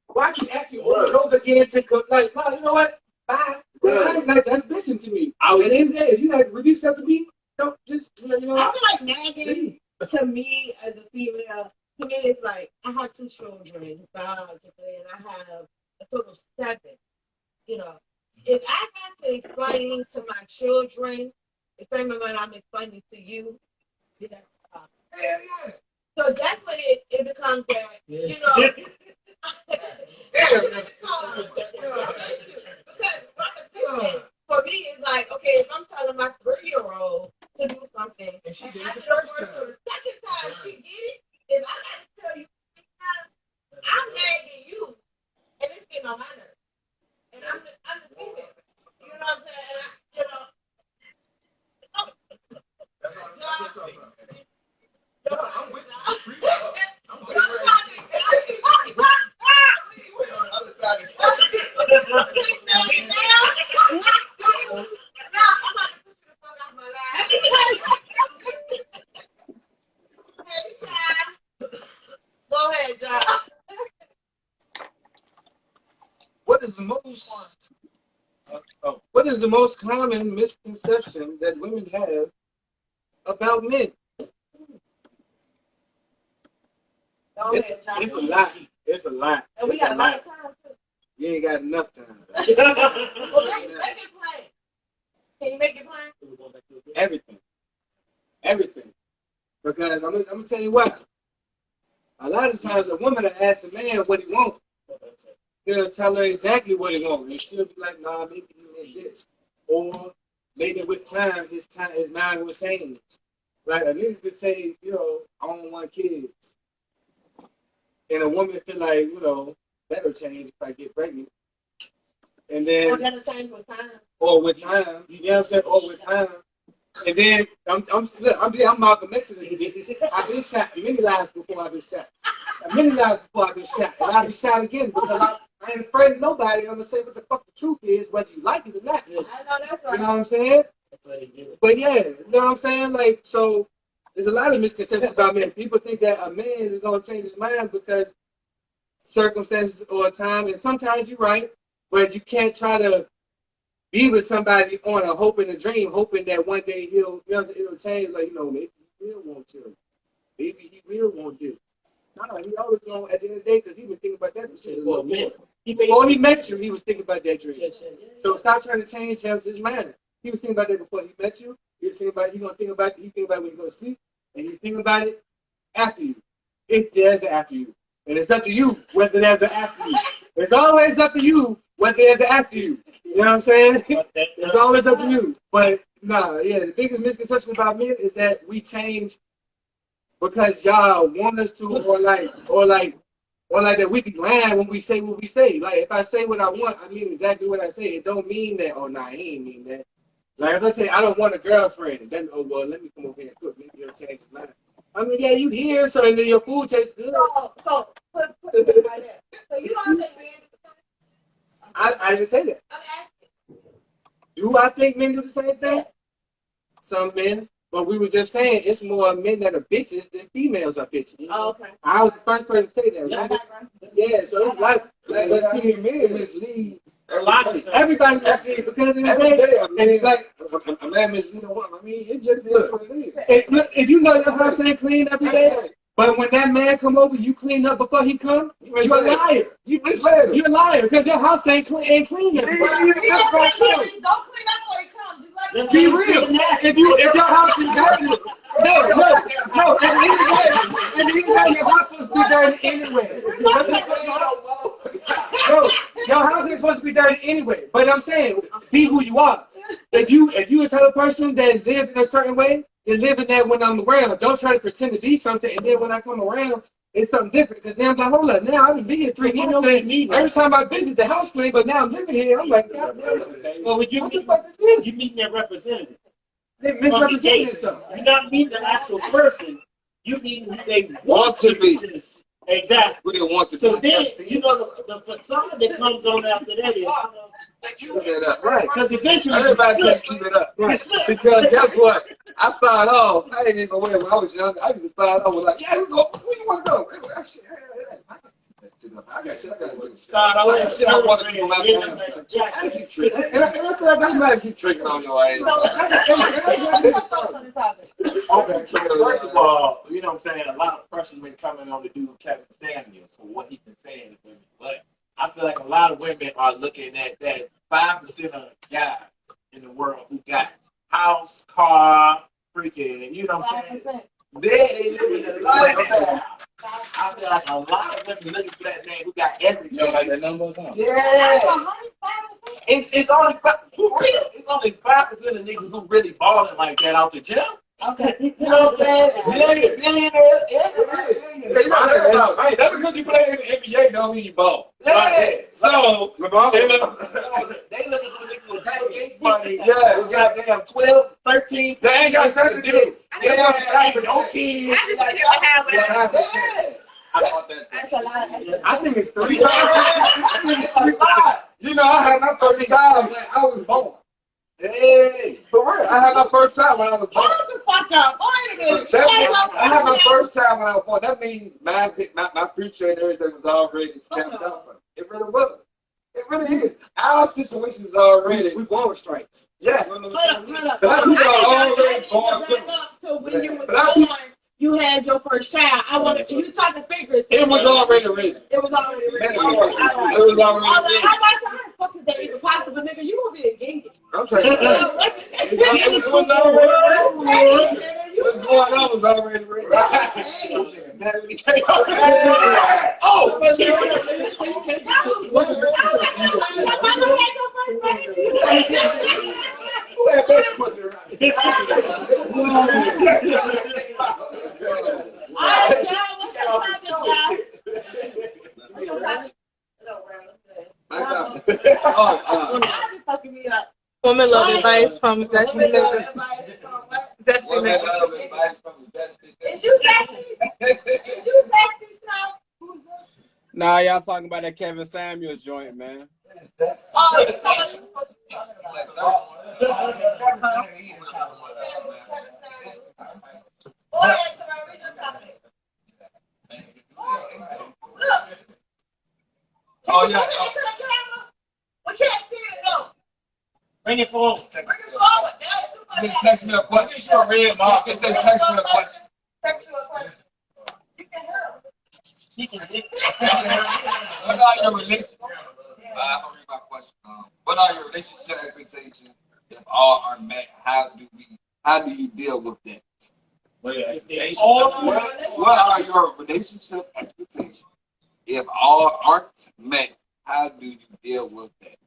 Why keep asking over and over again to go, like, no, you know what? Bye. Like, that's bitching to me. At the end of the day, if you like review stuff to me, don't just, you know. I feel like nagging to me as a female, to me it's like I have 2 children, biologically, and I have a total of 7. You know, if I have to explain to my children the same amount I'm explaining to you, then that's a problem. Yeah. So that's when it becomes that, you know. Because repetition for me is like, okay, if I'm telling my 3-year-old to do something, and after the first or the second time she get it, if I gotta tell you 3 times, I'm nagging you, and it's getting on my nerves. And I'm the female. You know what I'm saying? And I'm with you. Go ahead, Josh. What is the most common misconception that women have about men? It's a lot. It's a lot. And we got a lot of time too. You ain't got enough time. Well, make it plain. Can you make it plain? Everything. Because I'm gonna tell you what. A lot of times a woman will ask a man what he wants. He'll tell her exactly what he wants. And she'll be like, nah, maybe you need this. Or maybe with time, his mind will change. Like a nigga could say, you know, I don't want kids. And a woman feel like, you know, that'll change if I get pregnant. And then Or that'll change with time. Or with time. You know what I'm saying? Or with time. And then I'm Malcolm X in this. I've been shot many lives before I've been shot. Many lives before I've been shot. And I'll be shot again because I ain't afraid of nobody. I'm gonna say what the fuck the truth is, whether you like it or not. I know that's right. You know what I'm saying? But yeah, you know what I'm saying? Like, so there's a lot of misconceptions about men. People think that a man is gonna change his mind because circumstances or time, and sometimes you're right, but you can't try to be with somebody on a hope and a dream, hoping that one day it'll change. Like, you know, maybe he will want children. Maybe he will want this. No, he always going at the end of the day because he been thinking about that shit. Before he met you, he was thinking about that dream. So stop trying to change his mind. He was thinking about that before he met you. He was thinking about he think about it when you go to sleep, and he's thinking about it after you. If there's an after you. And it's up to you whether there's an after you. It's always up to you whether there's an after you. You know what I'm saying? It's always up to you. But the biggest misconception about men is that we change because y'all want us to, or like that we be lying when we say what we say. Like if I say what I want, I mean exactly what I say. It don't mean that. Oh, nah, he ain't mean that. Like if I say I don't want a girlfriend, then let me come over here and cook. Maybe you'll change his mind. I mean, yeah, you here, so and then your food tastes good. So put it right there. So you don't think men do the same? I didn't say that. I'm asking. Do I think men do the same thing? Some men. But we were just saying it's more men that are bitches than females are bitches. Oh, okay. I was the first person to say that, right? Yeah, so it's like let's see men mislead. Everybody mislead because of the day. And it's like a man mislead a woman. I mean, it just is what it is. Look, if you know your house ain't clean every day, but when that man come over, you clean up before he come, you're a liar. You misled him. You're a liar because your house ain't clean every day. Don't clean up before he comes. Let's be real. If your house is dirty, no. At the end of the day, your house supposed to be dirty anyway. No, your house ain't supposed to be dirty anyway. But I'm saying, be who you are. If you a type of person that lives in a certain way, you're living that when I'm around. Don't try to pretend to be something, and then when I come around, it's something different. Because then I'm like, hold up, now I've been here 3 months. Every time I visit, the house clean, but now I'm living here. I'm like, God, well, you meet their representative. They misrepresented themselves. You not meet the actual person. You meet who they want to be. Exactly. We didn't want to So be then, you know, the facade that comes on after that is, keep it up. Right. because eventually Everybody you can't keep it up. Right. Because guess what? I started off, I didn't even wear when I was young. I used to start off with like, yeah, you go, where you want to go? I got shit I got to do. start off with Shit I want to do for my family. I keep tricking. And I feel like I keep tricking on your ass. Okay, so first of all, you know what I'm saying, a lot of pressure been coming on the dude Kevin Samuels for what he's been saying to women. But I feel like a lot of women are looking at that 5% of guys in the world who got house, car, freaking, you know what I'm saying? They live in a lifestyle. I feel like a lot of women looking for that man who got everything. You know, like the numbers, huh? Yeah. It's only for real. It's only 5% of niggas who really balling like that out the gym. Okay. You know what I'm saying? Billionaires, everybody. Hey, that's because you play in the NBA, don't mean you ball. Yeah. So, They look at the niggas with Bill Gates money. Yeah, who got damn 12, 13. They ain't got nothing to do. Yeah, no kids. I just want to have what I Yeah. I want that. That's a lot. I think it's 3. You know, I had my first child when I was born. Hey. For real, I had my first child when I was born. Shut the fuck up. Wait a minute. I had my first child when I was born. That means my future and everything was already stamped out. It really was. It really is. Our situations already. We born with stripes. Yeah. Hold up. But we are already born Back with. up to when you were But born, you had your first child. I wanted to, you talking figuratively. It was already written. It was already written. It was already All right, written. how the fuck is that even possible, nigga? You gonna be a gingy. I'm saying. It was already written. What's going on was already written. Oh! Woman love advice from Destiny Nigga. Destiny Women Nigga. love advice from the Destiny. Is you sexy? Is you sexy, Snow? Who's this? Nah, y'all talking about that Kevin Samuels joint, man. Oh, you talking about Oh, yeah. We can't see it though. bring it forward. Bring it forward. Just text me a question. She's a red mark. Just text me a question. Text you a question. You can hear him. What are your relationship? I'm gonna read my question. What are your relationship expectations? If all are met, how do you deal with that? What are your expectations? What are your relationship expectations? If all aren't met, how do you deal with that?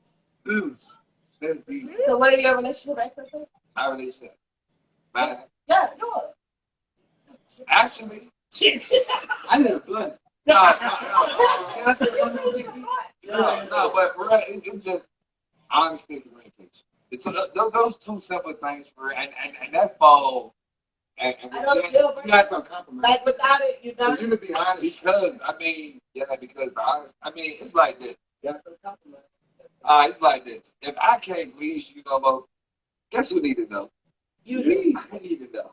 That's deep. So what are your relationship expectations? My relationship. Mine. Yeah, yours. Actually, I never blood. no, but for real, it's just honesty and communication. It's those two simple things for and that fall. And I don't feel You have to compromise. like without it, you because don't. you to be honest, because because the honest, it's like this. You have to compromise. It's like this. If I can't please you no more, guess who need to know? You do. I need to know.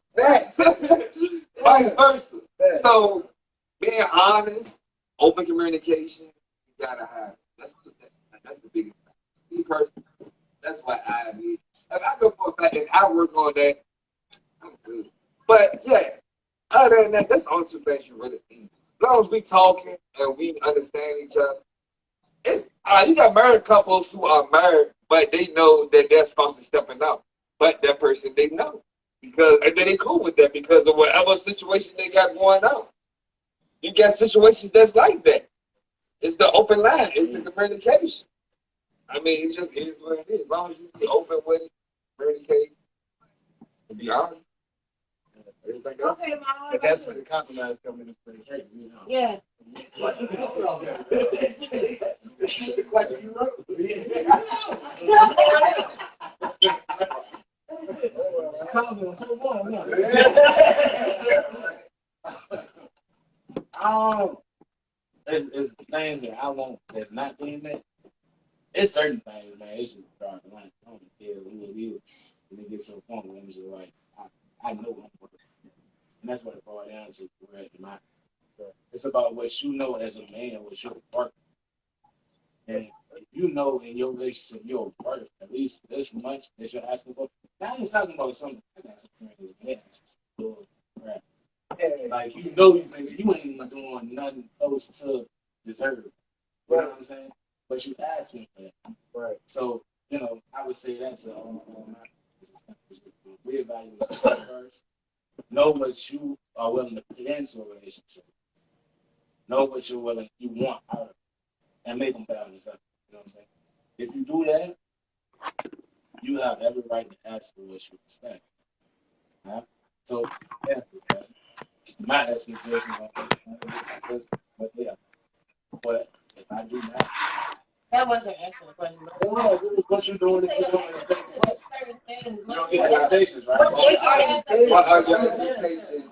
Vice versa. So being honest, open communication, you gotta have it. That's the biggest thing. Me personally, that's what I need. If I go for a fact, if I work on that, I'm good. But yeah, other than that, that's the only two things you really need. As long as we talking and we understand each other, it's you got married couples who are married, but they know that their spouse is stepping out. But that person they know because and then they cool with that because of whatever situation they got going on. You got situations that's like that. It's the open line. It's the communication. I mean, it just is what it is. As long as you be open with it, communicate, and be honest. Everything else. Okay, Mama. But that's where the compromise comes into play. You know. Yeah. The question you wrote. things that I want that's not being met. It's certain things, man. It's just drawing the line. I don't care who it is. And it gets to a point where I'm just like, I know I'm working. And that's what it boils down to. It's about what you know as a man, what you're working. And if you know in your relationship you're worth at least this much that you're asking for. Now I ain't talking about something I got some friends. Right. Like you know you ain't even doing nothing close to deserve. You know what I'm saying? But you asking for that. Right. So, I would say that's reevaluate yourself first. Know what you are willing to put into a relationship. Know what you want out of it. And make them balance up. You know what I'm saying? If you do that, you have every right to ask for what you expect. Right? So, yeah, my expectations are what they are. But if I do not, That wasn't answering the question. it was what you doing if you don't expect what? Certain things. You don't get expectations, right? What are your expectations?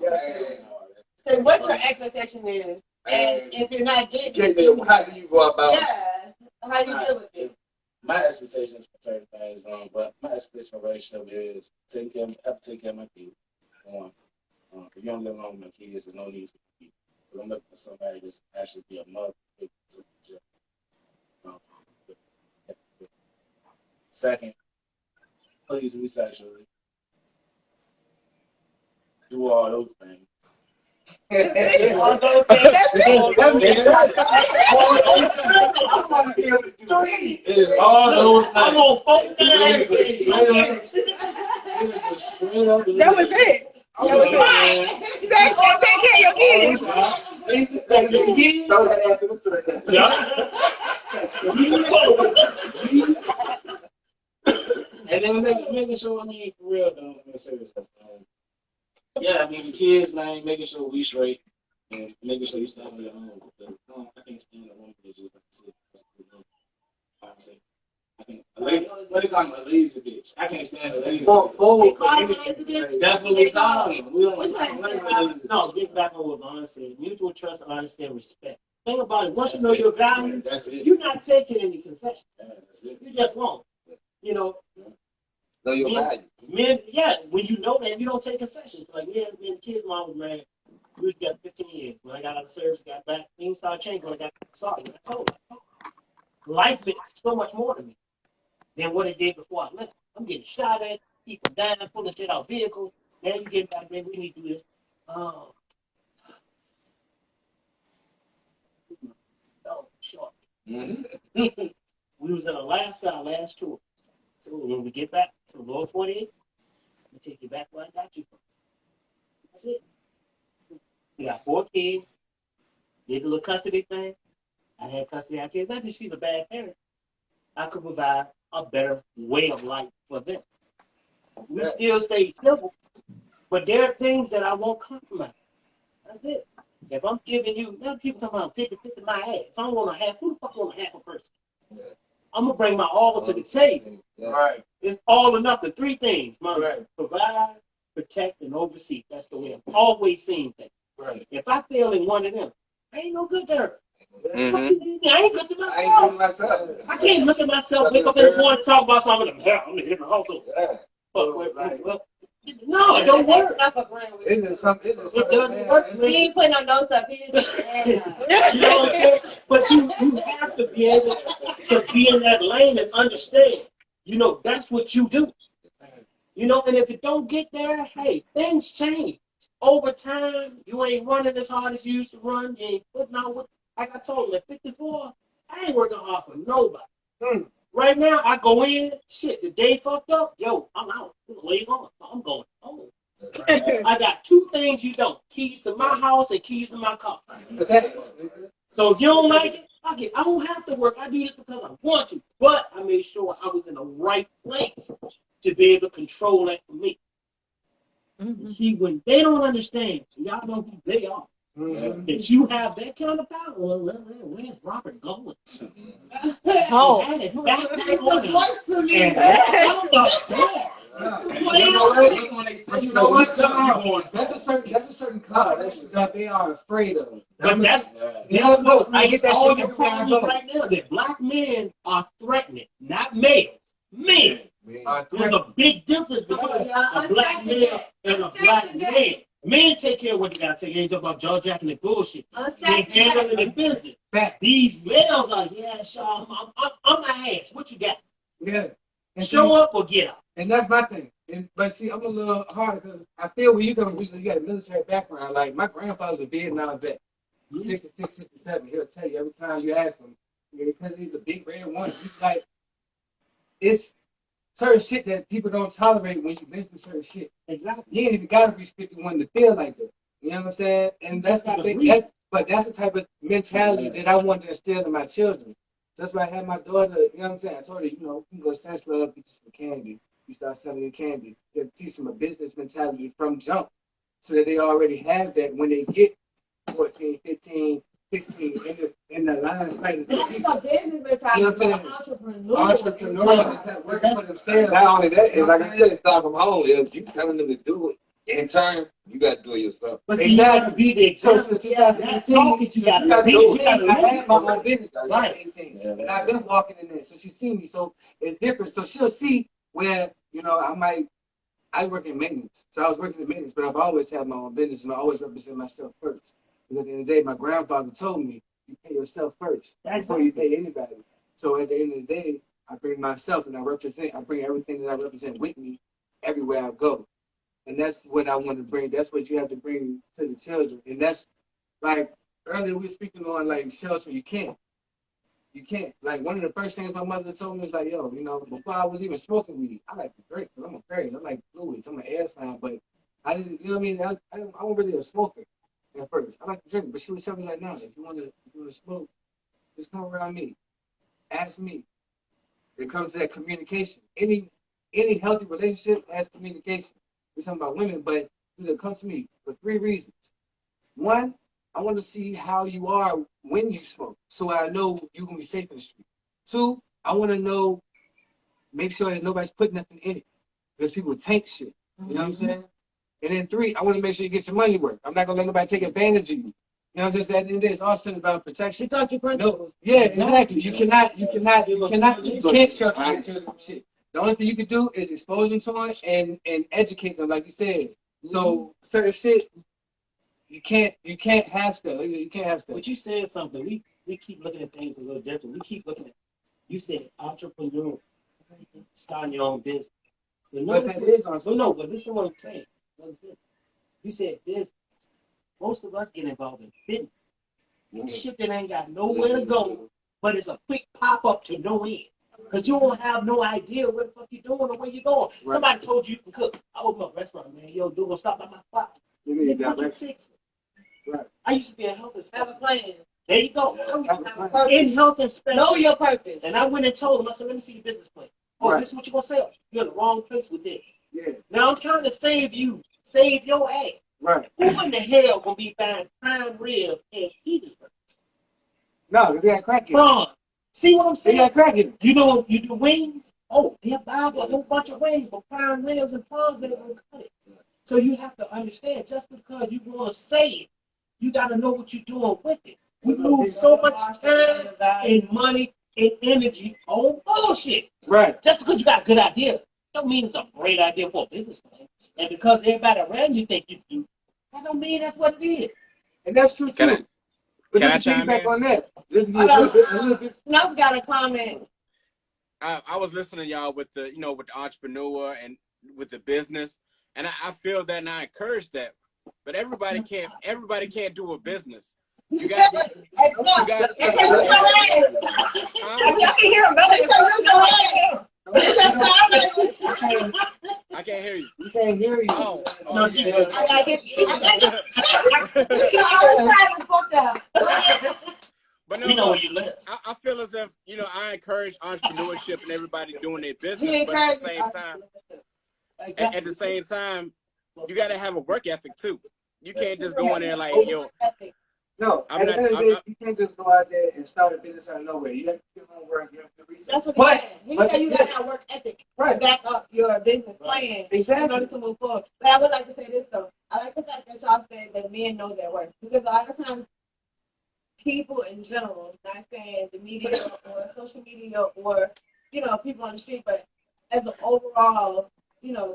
So what your expectation is, and if you're not getting it, How do you go about it? Yeah, how do you deal with it? My expectations for certain things, but my expectation for relationship is take care of my kids. If you don't get along with my kids, there's no need for kids. Because I'm looking for somebody that's actually be a mother. Second, please me sexually. Do all those things. All those things. It's all those things. I'm on phone. That was it. Take care of your kids. And then making sure, for real, though, I'm gonna say this. The kids, man, making sure we straight and making sure you stand on your own. I can't stand a woman that just what do you call him? A lazy bitch. I can't stand a lazy bitch. That's what we call him. We don't No, get back on what Vaughn said. Mutual trust, honesty, and respect. Think about it. Once you know your values, you're not taking any concessions. You just won't. Know your value. Men, when you know that, you don't take concessions. Like, me and the kids' mom was married. We was together 15 years. When I got out of service, got back, things started changing when I got sorry. I told her. Life meant so much more to me than what it did before I left. I'm getting shot at, people dying, pulling shit out vehicles. Now you get back, man, we need to do this. Short. Mm-hmm. We was in Alaska, our last tour. So when we get back to the lower 48, we take you back where I got you from. That's it. We got 4 kids. Did the little custody thing. I had custody of our kids. Not that she's a bad parent. I could provide a better way of life for them. We still stay civil, but there are things that I won't compromise. That's it. If I'm giving you, now people talking about 50 my ass. I don't want to have, who the fuck want to have a person? I'm going to bring my all to the table. Right. It's all or nothing. 3 things. Provide, protect, and oversee. That's the way I've always seen things. Right. If I fail in one of them, I ain't no good to her. Mm-hmm. I ain't good to myself. I can't look at myself, wake up in the morning, talk about something. I'm in a different household. No, it don't work. It doesn't work. He ain't putting on those stuff. He just You know what I'm saying? But you have to be able to be in that lane and understand. That's what you do. And if it don't get there, hey, things change. Over time, you ain't running as hard as you used to run. You ain't putting out what, like I told you, at 54, I ain't working hard for nobody. Right now, I go in, shit, the day fucked up, yo, I'm out. Where you going? I'm going home. I got 2 things you don't. Keys to my house and keys to my car. So if you don't like it, fuck it. I don't have to work. I do this because I want to. But I made sure I was in the right place to be able to control that for me. Mm-hmm. See, when they don't understand, y'all know who they are. Mm-hmm. That you have that kind of power. Well, where's Robert going? Oh, that is back on the voice for me. That's a certain class that they are afraid of. But that's I get that all shit your everywhere I problem go. right now. That black men are threatening, not males. Men. There's a big difference between a black male and a black man. Men take care of what they got to take care of. About jaw jacking and bullshit. They're handling the business. These males are, yeah, sure, I'm my ass. What you got? Yeah. And Show up or get out. And that's my thing. But see, I'm a little harder because I feel where you come from, you got a military background. Like, my grandfather's a Vietnam vet. 66, 67. He'll tell you every time you ask him, because he's a big red one. He's like, it's certain shit that people don't tolerate when you've been through certain shit. Exactly. You ain't even got to reach 51 to feel like that. You know what I'm saying? And that's not but that's the type of mentality that I want to instill in my children. That's why I had my daughter, you know what I'm saying? I told her, you know, you can go to Sam's Club, get you some candy. You start selling your candy. You teach them a business mentality from jump so that they already have that when they get 14, 15, 16 in the line of sight. That's a business mentality. You know what I'm saying? Entrepreneurial, working for themselves. Not only that, it's like I said, start from home. If you telling them to do it, in turn, you got to do it yourself. But see, you got to be the example. Since 2018, You got to be. I had my own business in 2018, and I've been walking in there. So she seen me, so it's different. So she'll see where, you know, I work in maintenance. So I was working in maintenance, but I've always had my own business, and I always represent myself first. Because at the end of the day, my grandfather told me, you pay yourself first before you pay anybody. So at the end of the day, I bring myself and I bring everything that I represent with me everywhere I go. And that's what I want to bring. That's what you have to bring to the children. And that's like earlier we were speaking on like shelter. You can't. Like one of the first things my mother told me was like, yo, you know, before I was even smoking weed, I like to drink because I'm a fairy. I'm like fluids. I'm an air sign, but I didn't. You know what I mean? I wasn't really a smoker at first. I like to drink, but she would tell me like, no, if you want to smoke, just come around me. Ask me. It comes to that communication. Any healthy relationship has communication. We're talking about women, but it comes to me for 3 reasons. 1, I want to see how you are when you smoke, so I know you're going to be safe in the street. 2, I want to know, make sure that nobody's putting nothing in it, because people tank shit. You know what I'm saying? And then 3, I want to make sure you get your money worth. I'm not going to let nobody take advantage of you. You know, just at the end of the day, it's all about protection. Talk your principles. No, yeah, exactly. You can't shut your children from shit. The only thing you can do is expose them to it and educate them, like you said. So certain shit, you can't have stuff. You can't have stuff. But you said something. We keep looking at things a little different. We keep looking at. You said entrepreneur, starting your own business. But that is entrepreneur. No, but listen to what I'm saying. You said business. Most of us get involved in business. Shit that ain't got nowhere to go, but it's a quick pop up to no end. Because you don't have no idea what the fuck you're doing or where you're going. Right. Somebody told you can cook. I opened up a restaurant, man. Yo, dude, stop by my spot. Right. I used to be a health inspector. Have a plan. There you go. In health inspection. Know your purpose. And I went and told him, I said, let me see your business plan. Oh, right. This is what you're going to sell. You're in the wrong place with this. Yeah. Now I'm trying to save your ass. Right. Who in the hell gonna be buying prime rib and Petersburg? No, because they got crack in it. See what I'm saying? They got crack in it. You know, you do wings. Oh, they'll buy a whole bunch of wings, but prime ribs and prawns, they're gonna cut it. So you have to understand, just because you want to say it, you got to know what you're doing with it. We lose so much time and money and energy on bullshit. Right. Just because you got a good idea, don't mean it's a great idea for a business plan. And because everybody around you think you do, that don't mean that's what it is. And that's true too. Can I chime in? On that. Snuff got a comment. I was listening to y'all with the entrepreneur and with the business, and I feel that and I encourage that. But everybody can't do a business. You got. I can hear him. I can't hear you. We can't hear you. Oh, no, yeah. I gotta get you. But no, we know where you live. I feel as if, I encourage entrepreneurship and everybody doing their business, but at the same time, you got to have a work ethic too. You can't just go in there like, yo, No, I'm at the not. end of the day, you can't just go out there and start a business out of nowhere. You have to do homework, you have to do research. That's what But- he said. You got to have work ethic to back up your business plan in order to move forward. But I would like to say this though. I like the fact that y'all said that men know their worth, because a lot of times people in general, not saying the media or social media or people on the street, but as an overall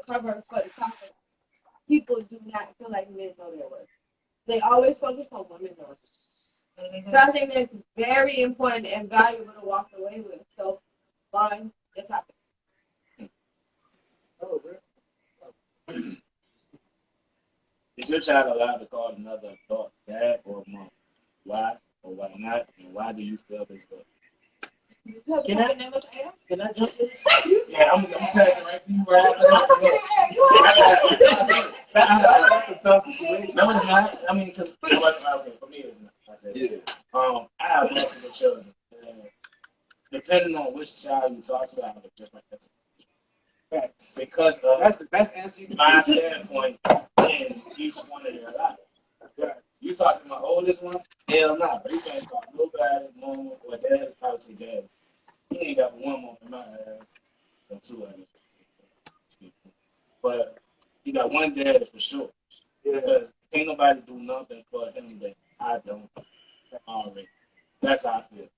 cover for the topic, people do not feel like men know their worth. They always focus on women knowing. So I think that's very important and valuable to walk away with. So, Vaughn, your topic. Is your child allowed to call another adult dad or mom? Why or why not? And why do you feel this way? Can I jump in? Yeah, I'm passing right to you right after. That's a tough situation. No, it's not. I mean, because for me, it's not. I said, I have multiple children. Depending on which child you talk to, I have a different answer. Because that's the best answer you can my standpoint in each one of their lives. You talk to my oldest one, hell no. He can't call nobody, mom or dad, probably say dad. He ain't got one mom in my ass, or two of them. But he got one dad for sure. Because ain't nobody do nothing for him that I don't already. That's how I feel.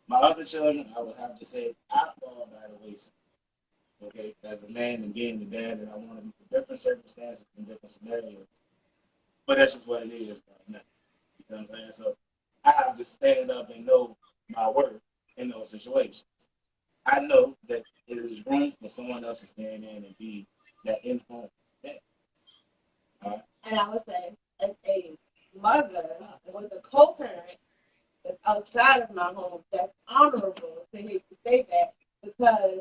My other children, I would have to say, I fall by the wayside. Okay, as a man and being the dad that I want to be for different circumstances and different scenarios. But that's just what it is right now. You know what I'm saying? So I have to stand up and know my worth in those situations. I know that it is room for someone else to stand in and be that in-home dad. All right? And I would say, as a mother with a co-parent that's outside of my home, that's honorable to hear you say that, because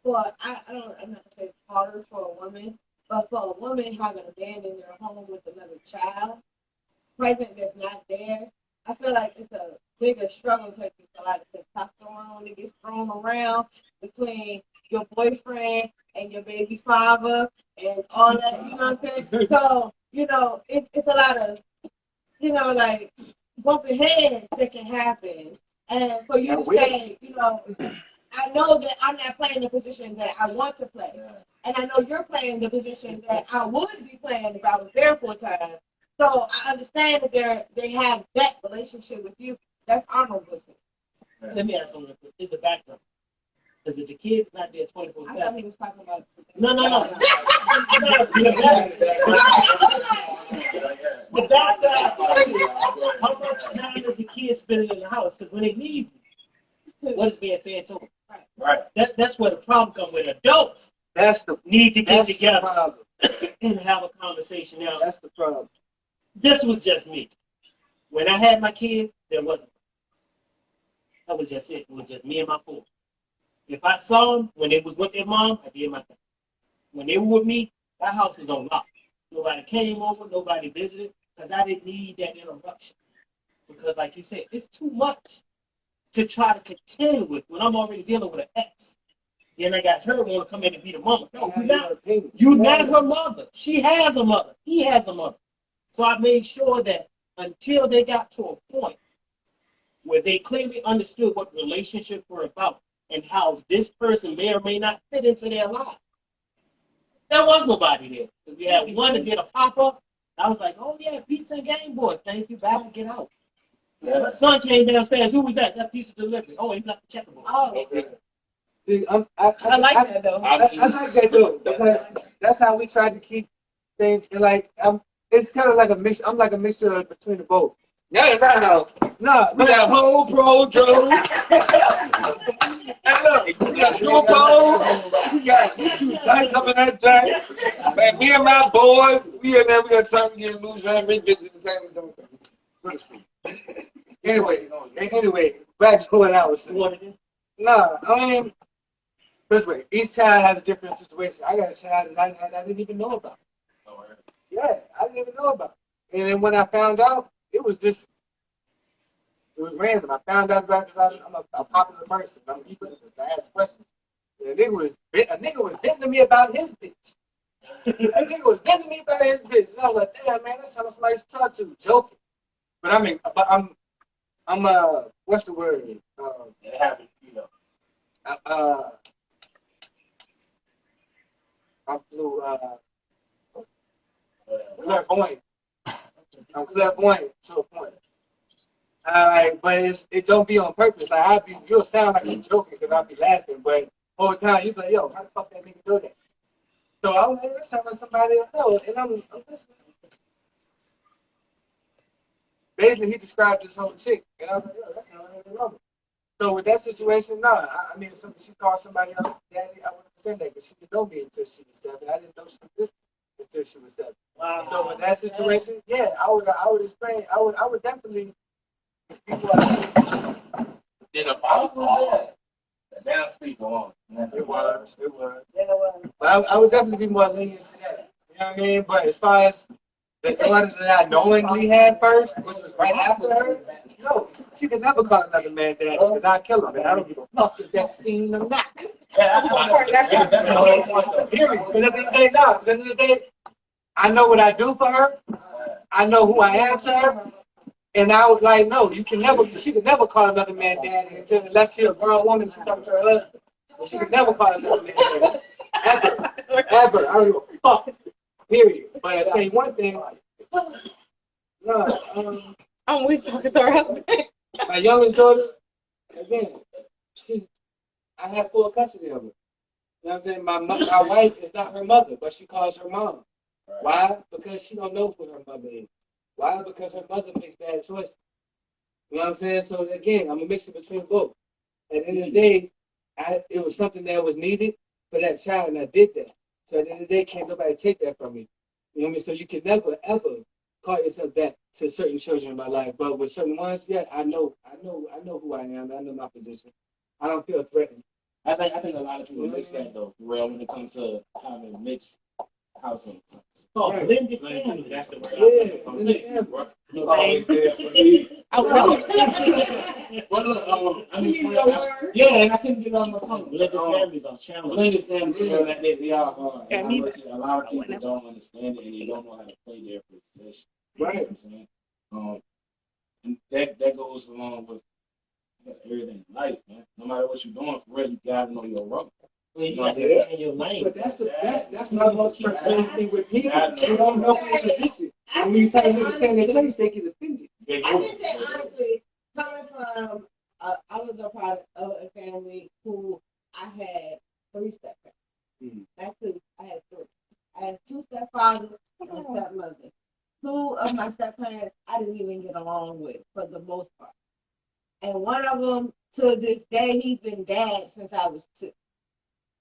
I'm not gonna say it's harder for a woman, but for a woman having a man in their home with another child, present that's not theirs, I feel like it's a bigger struggle because there's a lot of testosterone that gets thrown around between your boyfriend and your baby father and all that, you know what I'm saying? So, it's a lot of, like bumping heads that can happen. And for you to say, I know that I'm not playing the position that I want to play. And I know you're playing the position that I would be playing if I was there full time. So I understand that they have that relationship with you. That's honorable. Let me ask something. It's the background. Because if the kid's not there 24/7. I thought he was talking about. No. But that's how much time does the kid spend in the house? Because when they leave, what is being fed to them? Right. That's where the problem comes with adults. Need to get together and have a conversation. Now, that's the problem. This was just me. When I had my kids, there wasn't. That was just it. It was just me and my four. If I saw them when they was with their mom, I did my thing. When they were with me, that house was on lock. Nobody came over, nobody visited, because I didn't need that interruption. Because like you said, it's too much to try to contend with when I'm already dealing with an ex. Then I got her want to come in and be the mama. No, you're not her mother. She has a mother. He has a mother. So I made sure that until they got to a point where they clearly understood what relationships were about and how this person may or may not fit into their life. There was nobody there. We had one that did a pop-up. I was like, oh, yeah, pizza and Game Boy. Thank you. Back and get out. Yeah. My son came downstairs. Who was that? That piece of delivery. Oh, he left the checkerboard. Oh, okay. See, I like that, though. I like that, though, because that's how we tried to keep things, like, it's kind of like a mix. I'm like a mixture between the both. Yeah, no, we got whole pro Joe. Hey, look, we got Screw Pole. We got nice up in that jacket. Man, me and my boys, we in there, we got time to get loose, man. Make bitches in the family. Anyway, back to what I was saying. No, I mean, this way, each child has a different situation. I got a child that I didn't even know about. Yeah, I didn't even know about. And then when I found out, it was random. I found out about it because I'm a popular person. I'm people to ask questions. And a nigga was venting to me about his bitch. And I was like, damn, man, that sounds like somebody to talk to, joking. But I mean, but I'm what's the word? It happens, you know. I'm clairvoyant. I'm clairvoyant to a point. But it don't be on purpose. Like you'll sound like I'm joking because I'll be laughing, but all the time you be like, yo, how the fuck that nigga do that? So I was like, that sounds like somebody I know, and I'm listening. Basically, he described this whole chick, and I was like, yo, that sounds like a woman. So with that situation, nah. I mean, if she called somebody else daddy, I wouldn't say that because she didn't know me until she was 7. I didn't know she was 50 until she was 7. Wow. So with that situation, yeah, I would explain. I would definitely. Then the Bible was there. Now speak on. It was. But I would definitely be more lenient to that. You know what I mean? But as far as the daughters that I knowingly had first, which was right after her, no, she could never call another man daddy because I'd kill him, man. I don't give a fuck if that's seen or not. That's the whole point. Period. But at the end of the day, no. Because at the end of the day, I know what I do for her. I know who I am to her. And I was like, no, she could never call another man daddy unless she's a grown woman and she talking to her husband. She could never call another man daddy. Ever. I don't give a fuck. Period. But I tell you one thing. No, I'm with you to her husband. my youngest daughter, again, I have full custody of her. You know what I'm saying? My wife is not her mother, but she calls her mom. Right. Why? Because she don't know who her mother is. Why? Because her mother makes bad choices. You know what I'm saying? So again, I'm a mixture between both. At the end of the day, it was something that was needed for that child, and I did that. So at the end of the day, can't nobody take that from me. You know what I mean? So you can never ever call yourself that to certain children in my life. But with certain ones, yeah, I know who I am. I know my position. I don't feel threatened. I think a lot of people mix that though, for real, when it comes to having mixed households. Oh, Right. blended family. That's the word. Yeah. Always there for me. Well, look, I mean, yeah, and I couldn't get it on my tongue. Blended families are challenging. Blended families, they are hard. And I would say a lot of people don't understand it and they don't know how to play their position. Right. You know what I'm saying? And that goes along with, I guess, everything in life, man. No matter what you're doing, for real, you gotta know your role. Well, you got to stay in your lane. But that's not the most frustrating thing with people. They don't know their position. And when you tell them to stay in their place, they get offended. I can say honestly, coming from, I was a product of a family who I had 3 stepparents. Not 2, I had 3. I had 2 stepfathers and a stepmother. 2 of my stepparents I didn't even get along with for the most part. And one of them, to this day, he's been dad since I was 2.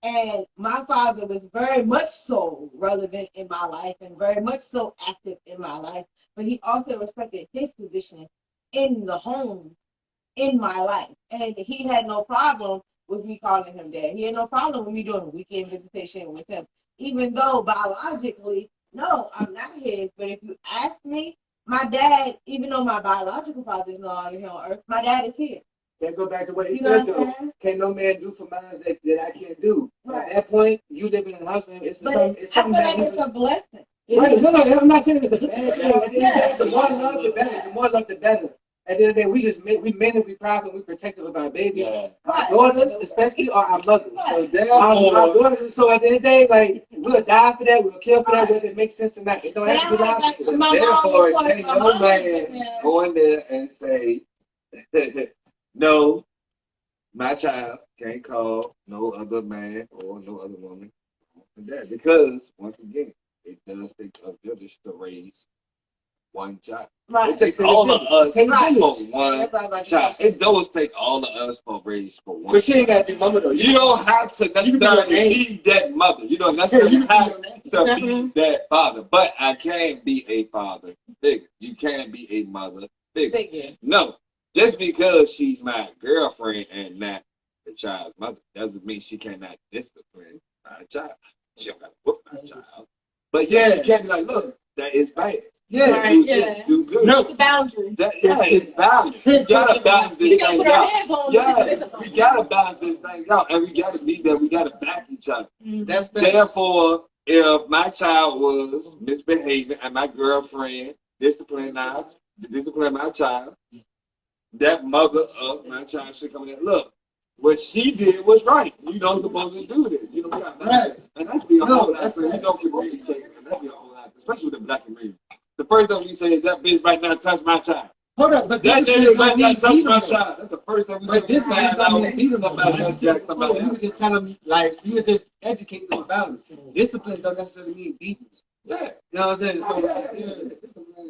And my father was very much so relevant in my life and very much so active in my life. But he also respected his position in the home in my life. And he had no problem with me calling him dad. He had no problem with me doing a weekend visitation with him. Even though biologically, no, I'm not his. But if you ask me, my dad, even though my biological father is no longer here on earth, my dad is here. That go back to what he You know said, what though. I'm saying? Can no man do for mine that I can't do? Right. At that point, you living in the house, it's But something. It's I feel something like that it's a blessing. Right, no, I'm not saying it's a bad thing. The more love, the better. The more love, the better. At the end of the day, we men and we proud and we protective of our babies. Yeah. Our daughters, especially, are our mothers. Right. So our daughters. So at the end of the day, like we'll die for that, we'll kill for that, whether it makes sense or not. It don't have to be logical. Therefore, can no man go in there and say, no, my child can't call no other man or no other woman dad? Because once again, it does take a village to raise one child. Right. It takes all of us for Right. one child. It does take all of us for raise for one. But she ain't got to be mama though. You don't have to necessarily be that mother. You don't necessarily have to be that father. But I can be a father figure. You can be a mother figure. No, just because she's my girlfriend and not the child's mother doesn't mean she cannot discipline my child. She don't got to whoop my child. But yeah, she can't be like, look, that is bad. Yeah, Right, do good. No, the boundary. It's balance. You gotta balance this thing out. Yeah, we gotta balance this thing out, and we gotta be there. We gotta back each other. That's Therefore, if my child was misbehaving and my girlfriend disciplined us, to discipline my child, that mother of my child should come in and look. What she did was right. You don't supposed to do this. You know, we got right. And that's be a whole lot. So you don't communicate. And that's be a whole lot, especially with the black community. The first thing we say is that bitch right now touch my child. Hold up, but that nigga right now touch my child. That's the first thing we say. But this man don't beat him about somebody. You would just tell them, like, you would just educate them about it. Discipline don't necessarily mean beating. Yeah. You know what I'm saying? So,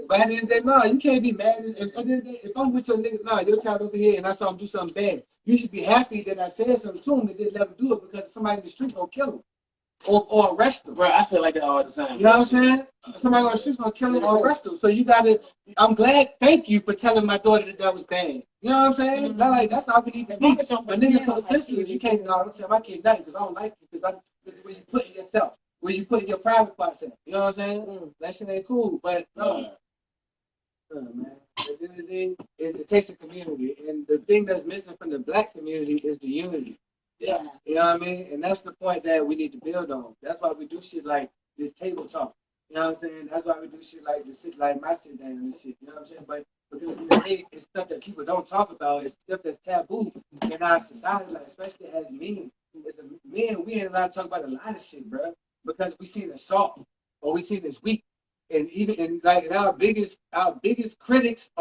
but at the end of the day, no, you can't be mad. If I'm with your nigga, nah, your child over here and I saw him do something bad, you should be happy that I said something to him and didn't let him do it because somebody in the street gonna kill him or arrest him. Bro, I feel like that all the time. You know what I'm saying? Somebody on the street's gonna kill him or arrest him. So you gotta, I'm glad, thank you for telling my daughter that was bad. You know what I'm saying? Mm-hmm. Like, that's how we need to be. But niggas so sensitive, you can't, no, don't tell my kid nothing because I don't like you because where you put yourself. Where you put your private parts in. You know what I'm saying? That shit ain't cool. But no. Man. At the end of the day, it takes a community. And the thing that's missing from the black community is the unity. Yeah. You know what I mean? And that's the point that we need to build on. That's why we do shit like this table talk. You know what I'm saying? That's why we do shit like this, like my sit down and shit. You know what I'm saying? But because it's stuff that people don't talk about. It's stuff that's taboo in our society, like especially as men. As men, we ain't allowed to talk about a lot of shit, bro. Because we seen it soft or we seen this weak, and even and our biggest critics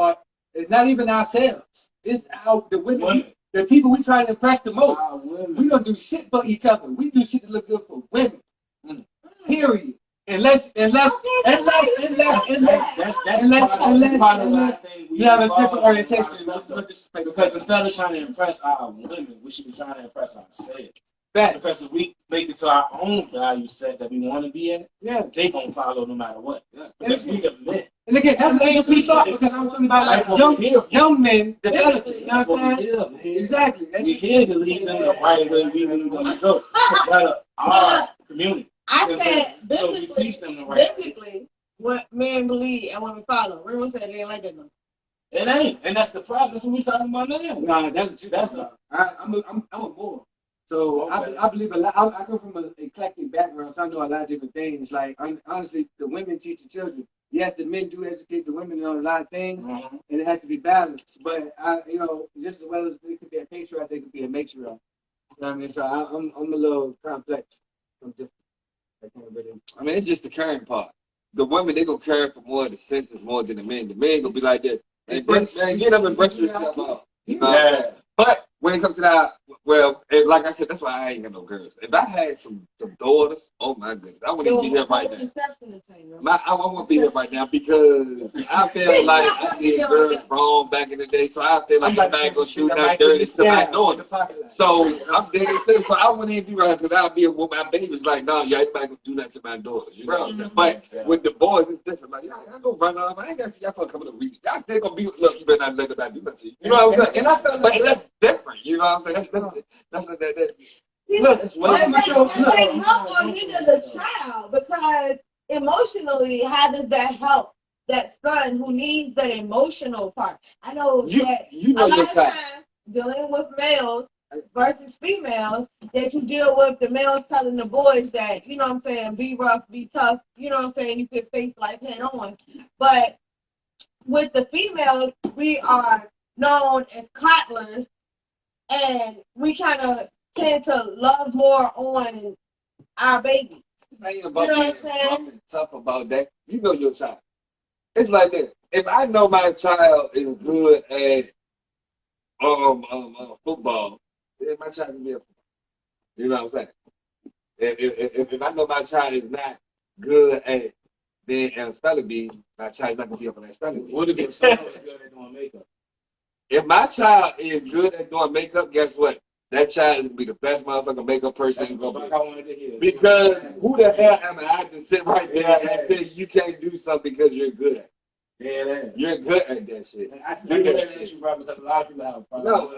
it's not even ourselves. It's the women, the people we try to impress the most. We don't do shit for each other. We do shit to look good for women. Period. Unless you have a different orientation. Because instead of trying to impress our women, we should be trying to impress ourselves. Because if we make it to our own value set that we want to be in, they gonna follow no matter what. Because we admit. And again, that's what makes me thought because I'm talking about like young men developing. You know what I'm saying? Exactly. We here to lead them the right way we need them to go. Our community. I said so we teach them the right biblically what men believe and women follow. Remember said it ain't like that no. It ain't, and that's the problem. That's what we talking about now. Nah, I'm a Moor. So okay. I believe a lot. I come from an eclectic background, so I know a lot of different things. Like honestly, the women teach the children. Yes, the men do educate the women on a lot of things, and it has to be balanced. But just as well as it could be a patriarch, they could be a matriarch. You know what I mean? So I'm a little complex. I'm different. I mean, it's just the caring part. The women, they gonna care for more of the senses more than the men. The men gonna be like this. Man, get up and brush yourself out. Yeah. But when it comes to that, well, like I said, that's why I ain't got no girls. If I had some daughters, oh my goodness, I wouldn't even be here right now. I won't be here right now because I feel like I did girls wrong back in the day, so I feel like I'm not gonna shoot that dirty to my daughters. So I'm dead serious, so I wouldn't even be right because I'll be a woman. My baby's like, no, y'all ain't gonna do that to my daughters, you know. But with the boys, it's different. Like, I go run off. I ain't gonna see y'all coming to reach. Y'all still gonna be, look, you better not let the back do nothing. You know what I'm saying? And I feel like that's different. You know what I'm saying? That's what that is. Look, it's what they help or hinder the child because emotionally, how does that help that son who needs the emotional part? I know that a lot of times dealing with males versus females, that you deal with the males telling the boys that, you know what I'm saying, be rough, be tough, you know what I'm saying, you can face life head on. But with the females, we are known as coddlers, and we kind of tend to love more on our babies. You know what I'm saying? Tough about that. You know your child. It's like this. If I know my child is good at football, then my child can be a football. You know what I'm saying? If I know my child is not good at being a spelling bee, my child's not gonna be up on that spelling bee. What if your son is good at doing makeup? If my child is good at doing makeup, guess what? That child is gonna be the best motherfucking makeup person. That's what I wanted to hear. Because who the hell am I to sit right there and say you can't do something because you're good at it? Yeah, you're good at that shit. I see that issue, bro, because a lot of people have a problem.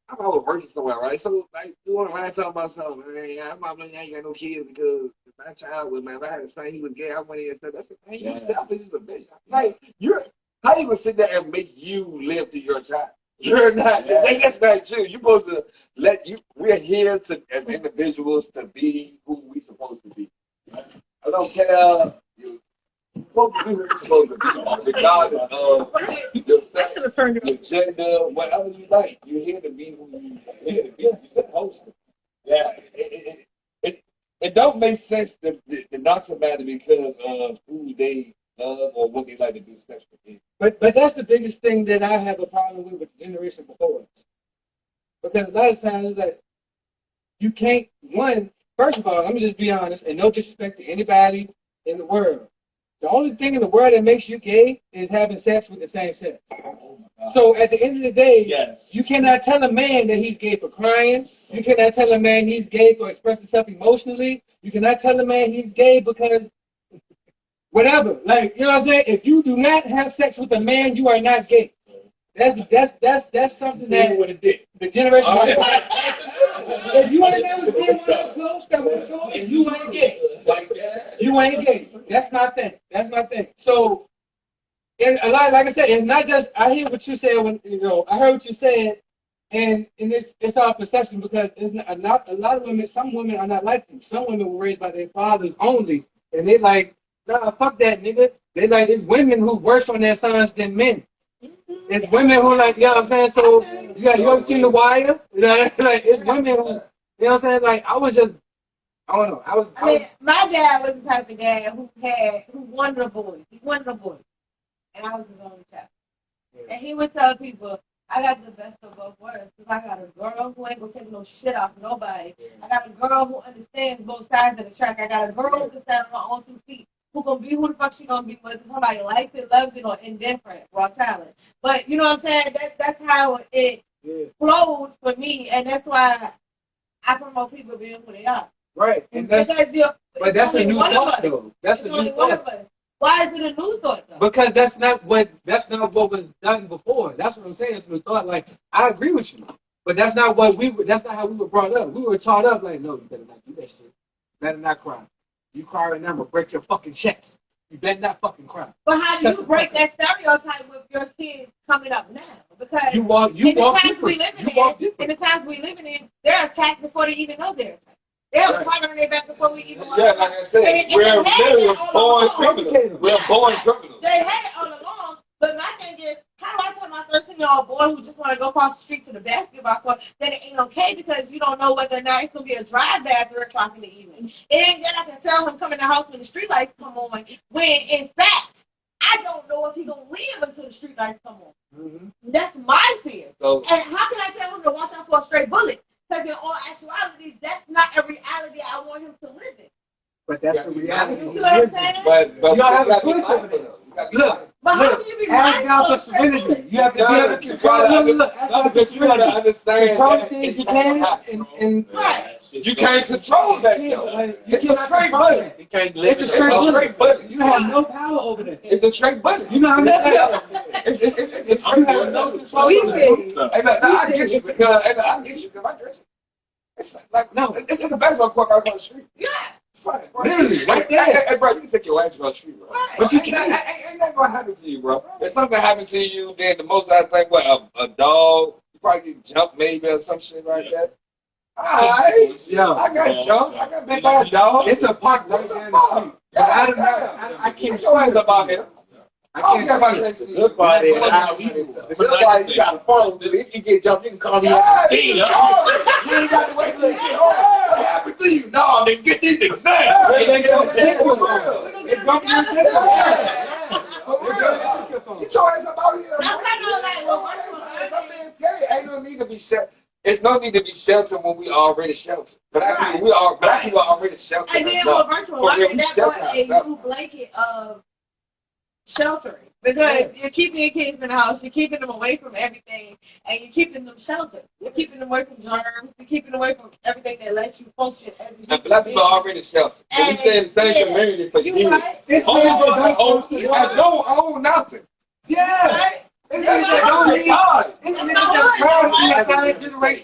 I'm always working somewhere, right? So, like, you want to talk about something, man? I ain't got no kids because my child was, man, if I had to say he was gay, I went in and said, that's the thing, you selfish as a bitch. Like, how you gonna sit there and make you live to your child? You're not. That's not true. You're supposed to we're here to, as individuals, to be who we supposed to be. I don't care. regardless of your sex, your gender, whatever you like, you're here to be who you're here to be. You're supposed to. Yeah. It don't make sense to knock somebody because of who they love or what they like to do sexually. But that's the biggest thing that I have a problem with the generation before us. Because a lot of times, like, you can't, first of all, let me just be honest, and no disrespect to anybody in the world. The only thing in the world that makes you gay is having sex with the same sex. So at the end of the day, Yes. you cannot tell a man that he's gay for crying. You cannot tell a man he's gay for expressing himself emotionally. You cannot tell a man he's gay because whatever. Like, you know what I'm saying? If you do not have sex with a man, you are not gay. That's something that With a dick. the generation. If you want to never see one up close, that was sure, and you ain't gay. Like that. You ain't gay. That's my thing. That's my thing. So, and a lot, like I said, it's not just. I hear what you said when I heard what you said, and it's all perception because it's not a lot of women. Some women are not like them. Some women were raised by their fathers only, and they like, nah, fuck that nigga. They like it's women who worse on their sons than men. It's women who like, you know what I'm saying? So you ever seen The Wire? You know, like it's women who, you know what I'm saying? Like I don't know. I mean, my dad was the type of dad who wanted a boy. He wanted a boy. And I was his only child. Yeah. And he would tell people, I got the best of both worlds. Because I got a girl who ain't gonna take no shit off nobody. I got a girl who understands both sides of the track. I got a girl who can stand on her own 2 feet. Who gonna be who the fuck she gonna be, whether somebody likes it, loves it, or indifferent, raw talent. But you know what I'm saying? That's how it flowed for me, and that's why I promote people being who they are. Right, and that's a new thought though. That's a new thought. Why is it a new thought though? Because that's not what was done before. That's what I'm saying. It's a new thought. Like I agree with you, but that's not how we were brought up. We were taught up like, no, you better not do that shit. You better not cry. You cry right now, I'm gonna break your fucking chest. You better not fucking cry. But how do you break that stereotype with your kids coming up now? Because in the times we living in, they're attacked before they even know they're attacked. They're talking on their back before we even. Yeah, like I said, we're born criminals. We're born criminals. They had it all along, but my thing is, how do I tell my 13-year-old boy who just want to go across the street to the basketball court that it ain't okay because you don't know whether or not it's going to be a drive-by at 3 o'clock in the evening? It ain't that I can tell him come in the house when the street lights come on, when in fact, I don't know if he's going to live until the street lights come on. Mm-hmm. That's my fear. So, and how can I tell him to watch out for a stray bullet? Because in all actuality, that's not a reality I want him to live in. But that's the reality. You see what I'm saying? But you don't have a choice over there. Look, how can you be ask God for serenity. You have to be able to control. Look, ask God for serenity. Control things you can, and you can't control that. It's a straight button. You can't live. It's a straight button. You have no power over that. It's a straight button. You know how many times? It's you have no control. I get you because I get you. It's like it's a basketball court right on the street. Yeah. Literally, right there. Hey, bro, you can take your ass across the street, bro. Right. But you can't. Ain't nothing gonna happen to you, bro. If something happens to you, then the most I think, a dog, you probably get jumped maybe or some shit like that. Alright, I got jumped. I got bit by a dog. It's a park right down the street. I can't your ass about here. I can't see the good part is the good part you gotta follow. If you get jumped, you can call me. You ain't got to wait till you get home. What happened to you? No, nigga, get these niggas now. Get your ass up out here. I'm being scared. Ain't no need to be sheltered. It's no need to be sheltered when we already sheltered. But I think we are already sheltered. And then with virtual learning, that's what a new blanket of sheltering. Because you're keeping your kids in the house, you're keeping them away from everything, and you're keeping them sheltered. You're keeping them away from germs, you're keeping them away from everything that lets you function as a and black people are already sheltered. So we stay in the same community for years. Right. I don't own nothing. Yeah. Right. It's just my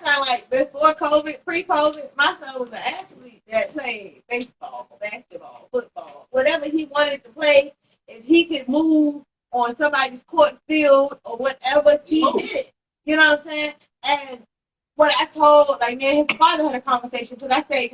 son, like before COVID, pre-COVID, my son was an athlete that played baseball, basketball, football, whatever he wanted to play. If he could move on somebody's court field or whatever, he did. You know what I'm saying? And what I told, like, me and his father had a conversation because I said,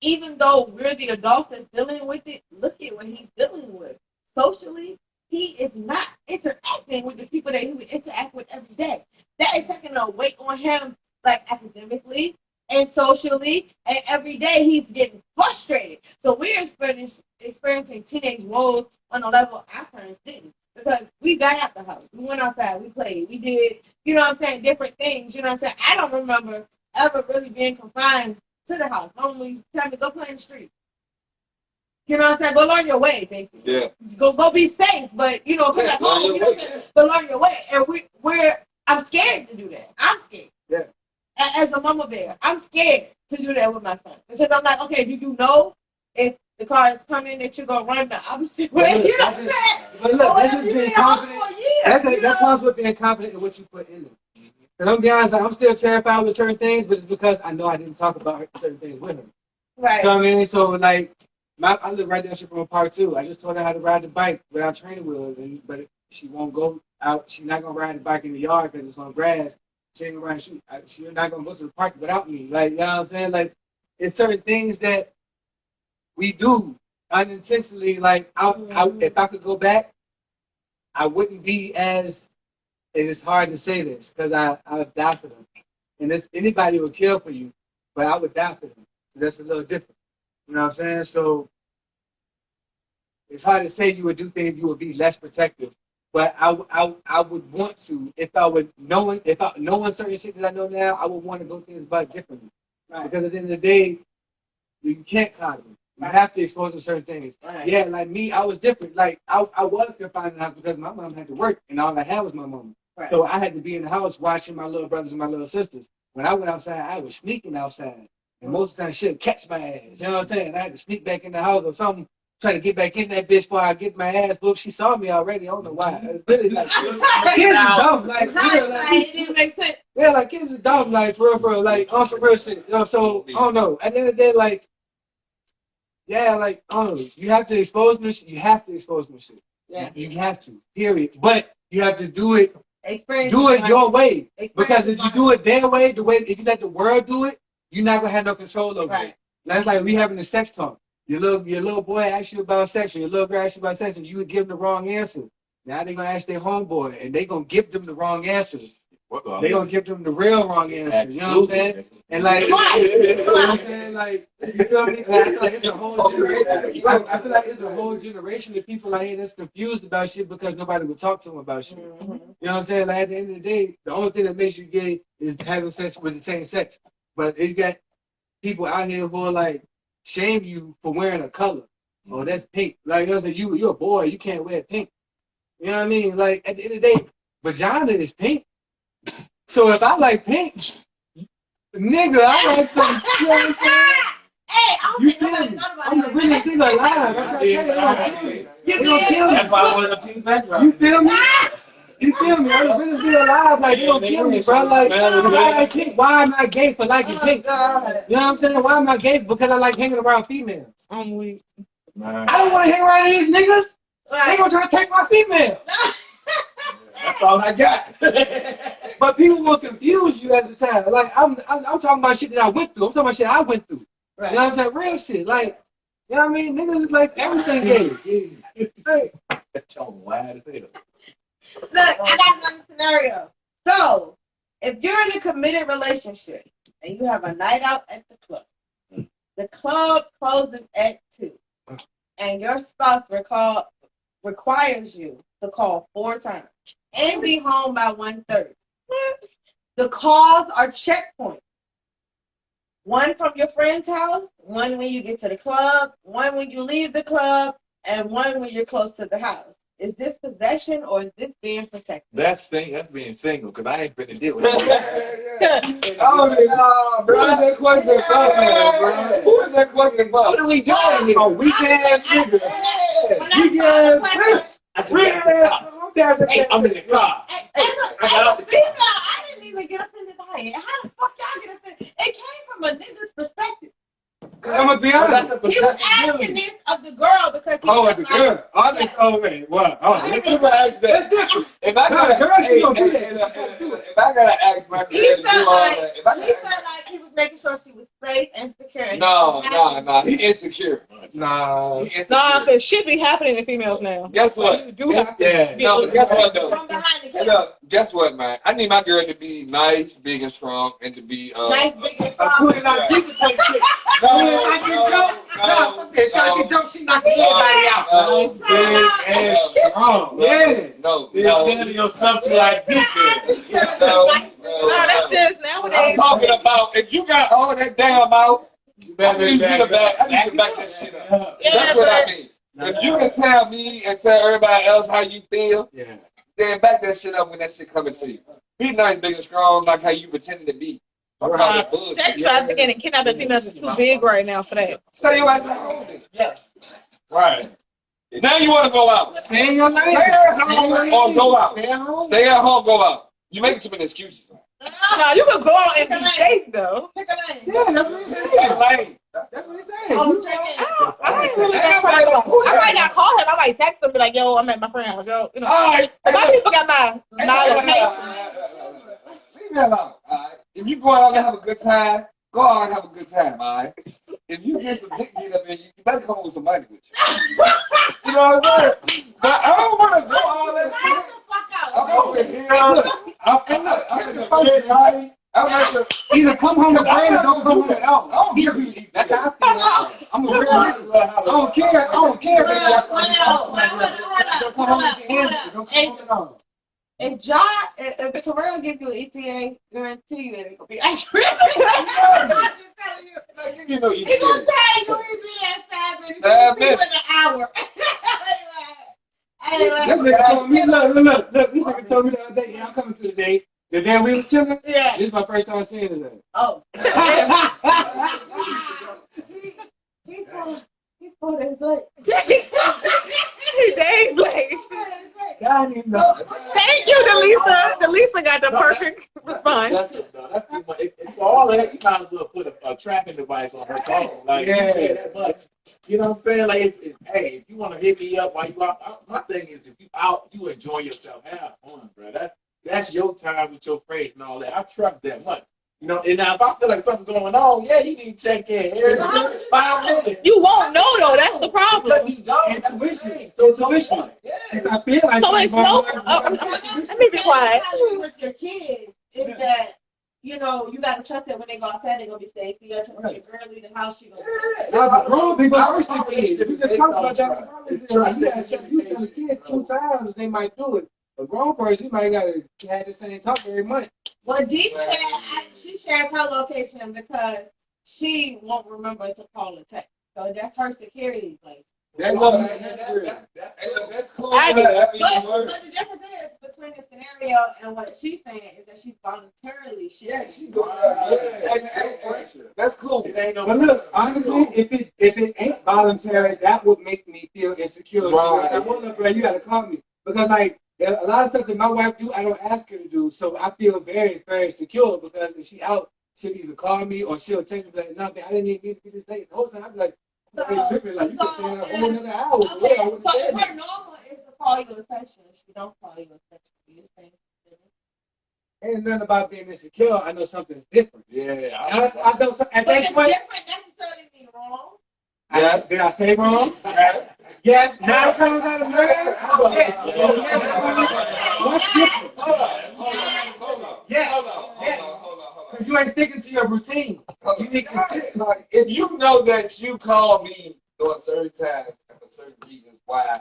even though we're the adults that's dealing with it, look at what he's dealing with. Socially, he is not interacting with the people that he would interact with every day. That is taking a weight on him, like academically and socially, and every day he's getting frustrated. So we're experiencing teenage woes on a level our parents didn't. Because we got out the house. We went outside. We played. We did, you know what I'm saying, different things. You know what I'm saying? I don't remember ever really being confined to the house. My mom used to tell me, go play in the street. You know what I'm saying? Go learn your way, basically. Yeah. Go be safe, but, you know, come back home. You know what I'm saying? Go learn your way. And I'm scared to do that. I'm scared. Yeah. As a mama bear, I'm scared to do that with my son. Because I'm like, okay, do you know if the car is coming that you're going to run the opposite way? You know what I'm saying? But look, that's just being confident. That comes with being confident in what you put in it. Because I'm be honest, like, I'm still terrified with certain things, but it's because I know I didn't talk about certain things with him. Right. So I mean, so like, I live right down from Park 2. I just taught her how to ride the bike without training wheels, but she won't go out. She's not gonna ride the bike in the yard because it's on grass. She ain't gonna ride. She's not gonna go to the park without me. Like, you know what I'm saying? Like, it's certain things that we do unintentionally. Like, if I could go back, I wouldn't be as. And it's hard to say this because I would die for them. And anybody would kill for you, but I would die for them. That's a little different. You know what I'm saying? So it's hard to say you would do things you would be less protective. But I would want to if knowing certain shit that I know now, I would want to go things about differently. Right. Because at the end of the day, you can't copy. You have to expose them to certain things. Right. Yeah, like me, I was different. Like I was confined in the house because my mom had to work and all I had was my mom. Right. So I had to be in the house watching my little brothers and my little sisters. When I went outside, I was sneaking outside. And most of the time, she'd catch my ass. You know what I'm saying? I had to sneak back in the house or something, try to get back in that bitch before I get my ass whooped. She saw me already. I don't know why. It's really like, kids are dumb. Like, it didn't make sense. Yeah, like, kids are dumb. Like, for real, like, on some real shit. You know, so, I don't know. At the end of the day, like, yeah, like, I don't know. You have to expose them. You have to expose them shit. Yeah. You have to, period. But you have to do it. Do it your way. Because if you do it their way, if you let the world do it, you're not gonna have no control over it. That's like we having a sex talk. Your little boy asks you about sex, or your little girl asks you about sex, and you would give them the wrong answer. Now they're gonna ask their homeboy, and they're gonna give them the wrong answer. They're gonna give them the real wrong answer. You know what I'm saying? And like, you know what I'm saying? Like, you feel me? I feel like it's a whole generation. I feel like it's a whole generation of people out here that's confused about shit because nobody would talk to them about shit. You know what I'm saying? Like, at the end of the day, the only thing that makes you gay is having sex with the same sex. But it's got people out here who are like shame you for wearing a color. Oh, that's pink. Like, you know, you're a boy, you can't wear pink. You know what I mean? Like, at the end of the day, vagina is pink. So if I like pink, nigga, I like some. You know what I'm saying? Hey, you feel me? I'm the realest nigga alive. I'm trying to tell you, they gonna kill me. That's why I wanted a pink background. You feel me? You feel me? I'm the realest nigga alive. Like, they gonna kill me, bro. Like, if I like pink, why am I gay for liking pink? God. You know what I'm saying? Why am I gay? Because I like hanging around females. I'm weak. I don't want to hang around these niggas. They gonna try to take my females. That's all I got. But people will confuse you at the time. Like, I'm talking about shit that I went through. I'm talking about shit I went through. Right. You know what I'm saying? Real shit. Like, you know what I mean? Niggas is like everything gay. Hey. That's all wild as hell. Look, I got another scenario. So, if you're in a committed relationship and you have a night out at the club closes at 2, and your spouse requires you to call 4 times and be home by 1:30. The calls are checkpoints. One from your friend's house, one when you get to the club, one when you leave the club, and one when you're close to the house. Is this possession or is this being protected? That's being single, because I ain't finna deal with it. Bro, that question about, bro? Who is that question about? What are we doing here? A weekend nigga. Hey, I'm in the car. I didn't even get offended by it. How the fuck y'all get offended? It came from a nigga's perspective. I'm gonna be honest. He was asking this of the girl because he Oh, felt the like, girl. Oh, that's okay. What? Oh, Let me ask that. If I No, the girl, she gonna do if that. I gotta ask my he girl to do felt all like that, if I he gotta felt like he was making sure she was safe and secure. no, he insecure. Nah. He insecure. Nah, cause shit be happening to females now. Guess what? You do have to Yeah. No, but guess what though? From behind the Hey, camera. look, guess what, man? I need my girl to be nice, big and strong, and to be Nice, big, and I'm strong. putting out Jesus type shit. She knocking everybody out. No, Big and strong. Yeah. no, Instead of something like this. no. Nah, that's just I'm nowadays. talking about if you got all that damn out, You I better need you back to up. back. I need you to back that shit up. Yeah, That's what I but mean. If you can tell me and tell everybody else how you feel, Yeah. then back that shit up when that shit coming to you. Be nice, big and strong, like how you pretending to be. I'm not sex bullshit. trafficking and kidnapping females is too big right now for that. Stay your ass at home. Yes. Right. Now you want to go out. Stay in your lane. Stay at home or go out. Stay at home. Stay at home, go out. You make too many excuses. Nah, you can go out and be safe though. Pick a lane. Yeah, that's what he's saying. Like, That's what he's saying. Oh, check in. I ain't really that part about. I might not call him. I might text him, be like, "Yo, I'm at my friend's house." Yo, you know. all right. But my people got my location. Leave me alone. All right. If you go out and have a good time, go out and have a good time. All right. If you get some dick get up in you, you better come home with some money with you. You know what I'm saying? But I don't want to go all that shit. I'm over here. I'm in the first party. I'm at the. Either come home with brain or don't come home at all. I don't give you. That's how I feel. I'm a real nigga. I don't care. I don't care. Don't come home with your hands. Don't come home at all. If Terrell give you an ETA, guarantee you it ain't gonna be accurate. You know you He gonna tell you he'll be there 5 minutes. 5 minutes. Within an hour. Hey, That nigga told me, look, this nigga told me the other day, yeah, I'm coming to the date. The day we was chilling, yeah. this is my first time seeing his ass. Oh. He fought his leg. Days late. God, you know. Thank you, Delisa. Delisa got the perfect response. That's too much. If for all that, you might as well put a tracking device on her phone. Like, Yeah. you care that much. You know what I'm saying? Like, hey, if you want to hit me up while you out, my thing is if you out, you enjoy yourself, have fun, bro. That's your time with your friends and all that. I trust that much. You know, and now if I feel like something's going on, yeah, you need to check in every 5 minutes. You won't know though. That's the problem. Intuition. So intuition. Yeah. If I feel like So it's no. Let me be quiet. With your kids is that you know you gotta trust that when they go outside they're gonna be safe. So you gotta trust when your girl leave the house she gonna. Now, the grown people Our first the kids. We just talked about that. You gotta tell the kid 2 times they might do it. A grown person, you might gotta have the same talk every month. Well, Dee said she shares her location because she won't remember to call or text. So that's her security place. That's cool. I do. But the difference is between the scenario and what she's saying is that she's voluntarily sharing. She going that's cool. It ain't no. But look, honestly, if it ain't voluntary, that would make me feel insecure. Right. So I won't look, bro, you gotta call me. Because like there's a lot of stuff that my wife do, I don't ask her to do. So I feel very, very secure because if she out, she'll either call me or she'll text me like, nothing, I didn't even need to be this late. The whole time I'd be like, tripping, like you can stay in a whole another hour. Okay, so if her normal is to call you a text, she don't call you a text. You just think Ain't nothing about being insecure. I know something's different. Yeah. I know some, at but that it's point. different necessarily mean wrong. Yes. Did I say wrong? Yes. Now it comes out of murder. What's different? Yes. Because you ain't sticking to your routine. You need consistency. Like, if you know that you call me on certain times and for certain reasons why,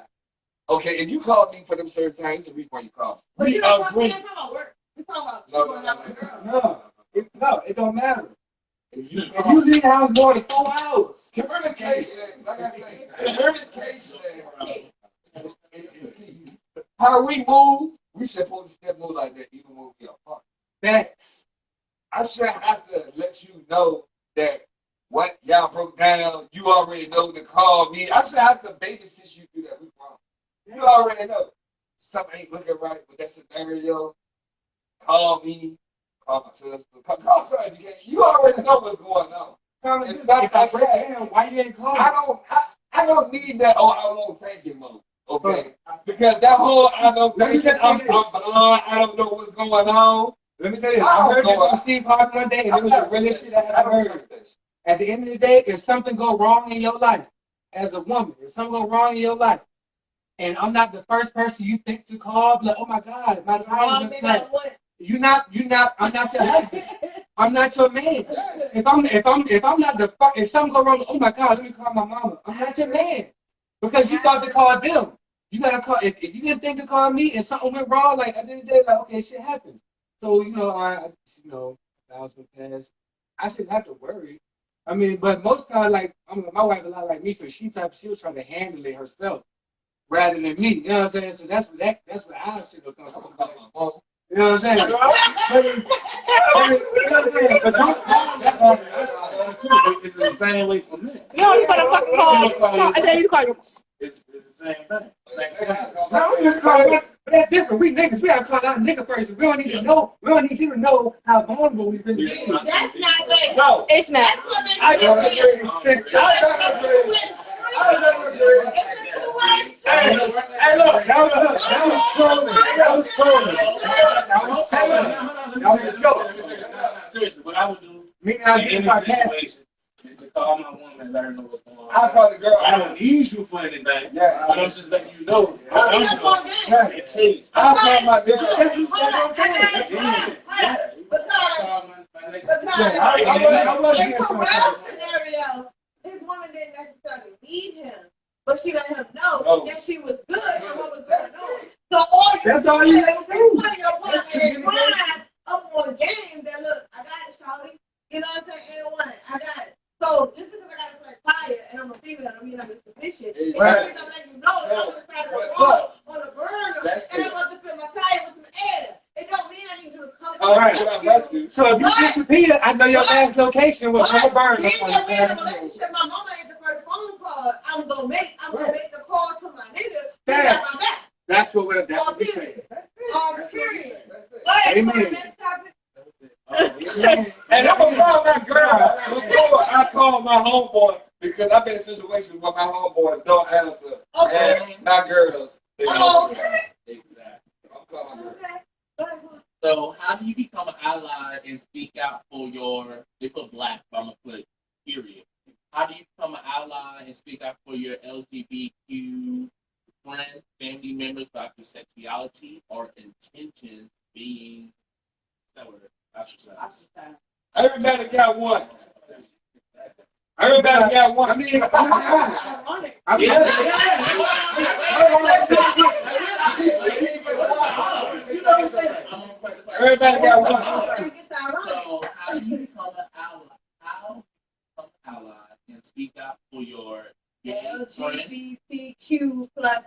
okay, if you call me for them certain times, it's the reason why you call me. But We you know, agree. we're not talking about work. We're talking about she going out with a girl. No, it don't matter. If you If you leave the house more than 4 hours, communication, like I say, communication. How we move, we supposed to still move like that even when we apart. facts. I should have to let you know that what y'all broke down, you already know to call me. I should have to babysit you through that. We wrong. You already know. Something ain't looking right with that scenario. Call me. Call my sister. Call somebody. You already know what's going on. common It's sense. something If I like break that. down, why you didn't call me? I don't need that. Oh, I won't thank you, mom. Okay, because that whole I don't Let me thank you. just say I'm this. blind. I don't know what's going on. Let me say this. I heard this from Steve Harvey one day, and it was the realest shit I ever heard. At the end of the day, if something go wrong in your life, as a woman, if something go wrong in your life, and I'm not the first person you think to call, like, oh my God, my time is like, I'm not your husband. I'm not your man. If I'm not the first, if something go wrong, oh my God, let me call my mama. I'm not your man. Because you thought to call them. You gotta call, if you didn't think to call me and something went wrong, like at the end of the day, like, okay, shit happens. So, announcement passed. I shouldn't have to worry. I mean, but most times, like, my wife a lot like me, so she'll try to handle it herself rather than me. You know what I'm saying? So that's where our shit will come from. You know what I'm saying? It's the same way for men. No, you better fucking call. And then you call your. It's the same thing. Same thing. No, I'm just calling, but that's different. We niggas, we gotta call out a nigga first. We don't need to know. We don't need you to know how vulnerable we've been. That's not fair. No, It's not. I don't agree. I don't agree. Hey, look, that was trolling. That was trolling. That was a joke. Seriously, what I would do Me and I in get any sarcastic. situation is to call my woman and let her know what's going on. I call the girl. I don't need you for anything. Yeah. But I'm just letting you know. In case. I call my girl. That's what I'm saying. Yeah. Because My next. I was in Terrell's scenario, his woman didn't necessarily need him, but she let him know that she was good and what was going on. So That's all you have to do. put your partner in crime up on game that look, I got it, shawty. You know what I'm saying? And one, I got it. So just because I got a flat tire and I'm a female, I mean I'm insufficient. It doesn't mean I'm letting you know that I'm on the side of the road on a burner and I'm about to fill my tire with some air. It don't mean I need you to come. All right. So if you disappear, I know your last location was on the burn. Being that we're in a relationship, my mama ain't the first phone call. I'm gonna make the call to my nigga. Who got my back. That's what we say. Period. But Amen. next topic. And I'm gonna call my girl before I call my homeboy because I've been in situations where my homeboys don't answer and my girls. Oh, okay. I'm calling my girl. Okay. Go ahead. So how do you become an ally and speak out for they put black, but I'm gonna put period. How do you become an ally and speak out for your LGBTQ friends, family members about your sexuality or intentions being ostracized? Everybody got one. Everybody got one. I mean, Everybody got one. So how do you become an ally? How do you become an ally and speak out for your friends? LGBTQ plus.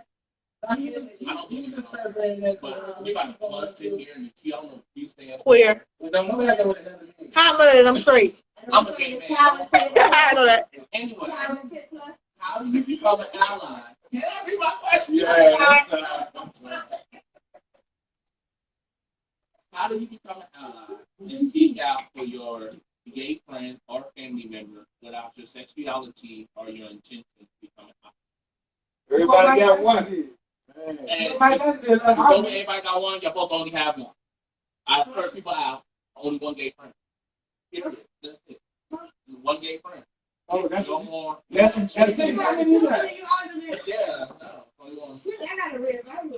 I don't think it's a term but we about to plus in here and the Q. I don't know if you stand Queer. Don't know what the hell it means. How am I? I'm straight. I'm a gay man. I know that. Anyway, how do you become an ally? Can I read my question? Yeah. How do you become an ally and speak out for your gay friend or family member without your sexuality or your intention to become an ally? Everybody got one. And everybody got one, you both only have one. I curse people out, only one gay friend. Period. That's it. One gay friend. oh, that's No more. it. Yeah, no. Only one.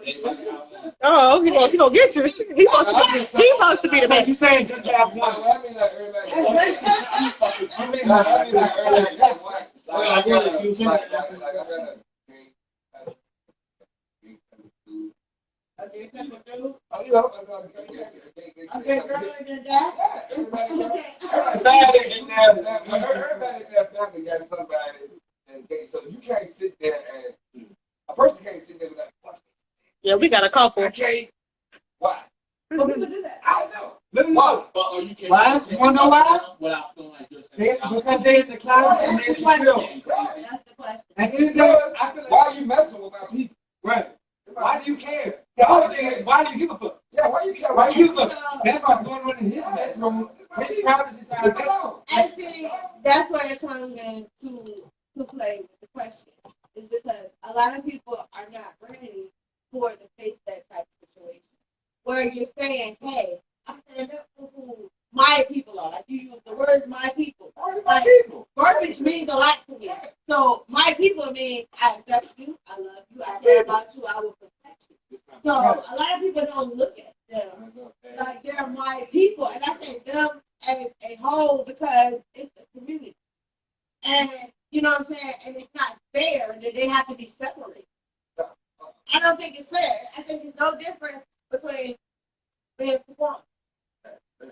Everybody got one. Oh, he gonna get you. He wants to be the So man. you saying just have one? I mean, like, everybody got one. I mean, like, everybody got one. I really do. Oh, you know, everybody in their family got somebody, so you can't sit there and a person can't sit there without fucking. Yeah, we got a couple. I can't. Why? But people do that. I don't know. Let me Why? know. But you can Why? You wanna know why? Without feeling like you're Because they're in the cloud and they're still. That's the question. At the end of the day, I feel like, Why are you messing with my people? right. Why do you care? The other thing is, why do you give a fuck? Yeah, why you care? Why do you give a fuck? That's what's going on in his bedroom. His privacy time. And see, that's where it comes in to play with the question. Is because a lot of people are not ready for to face that type of situation. Where you're saying, hey, I stand up for who my people are. Like you use the words my people. Like, verbiage means a lot to me. So my people means I accept you, I love you, I care about you, I will protect you. So a lot of people don't look at them like they're my people. And I say them as a whole because it's a community. And you know what I'm saying? And it's not fair that they have to be separated. I don't think it's fair. I think it's no difference between being performed.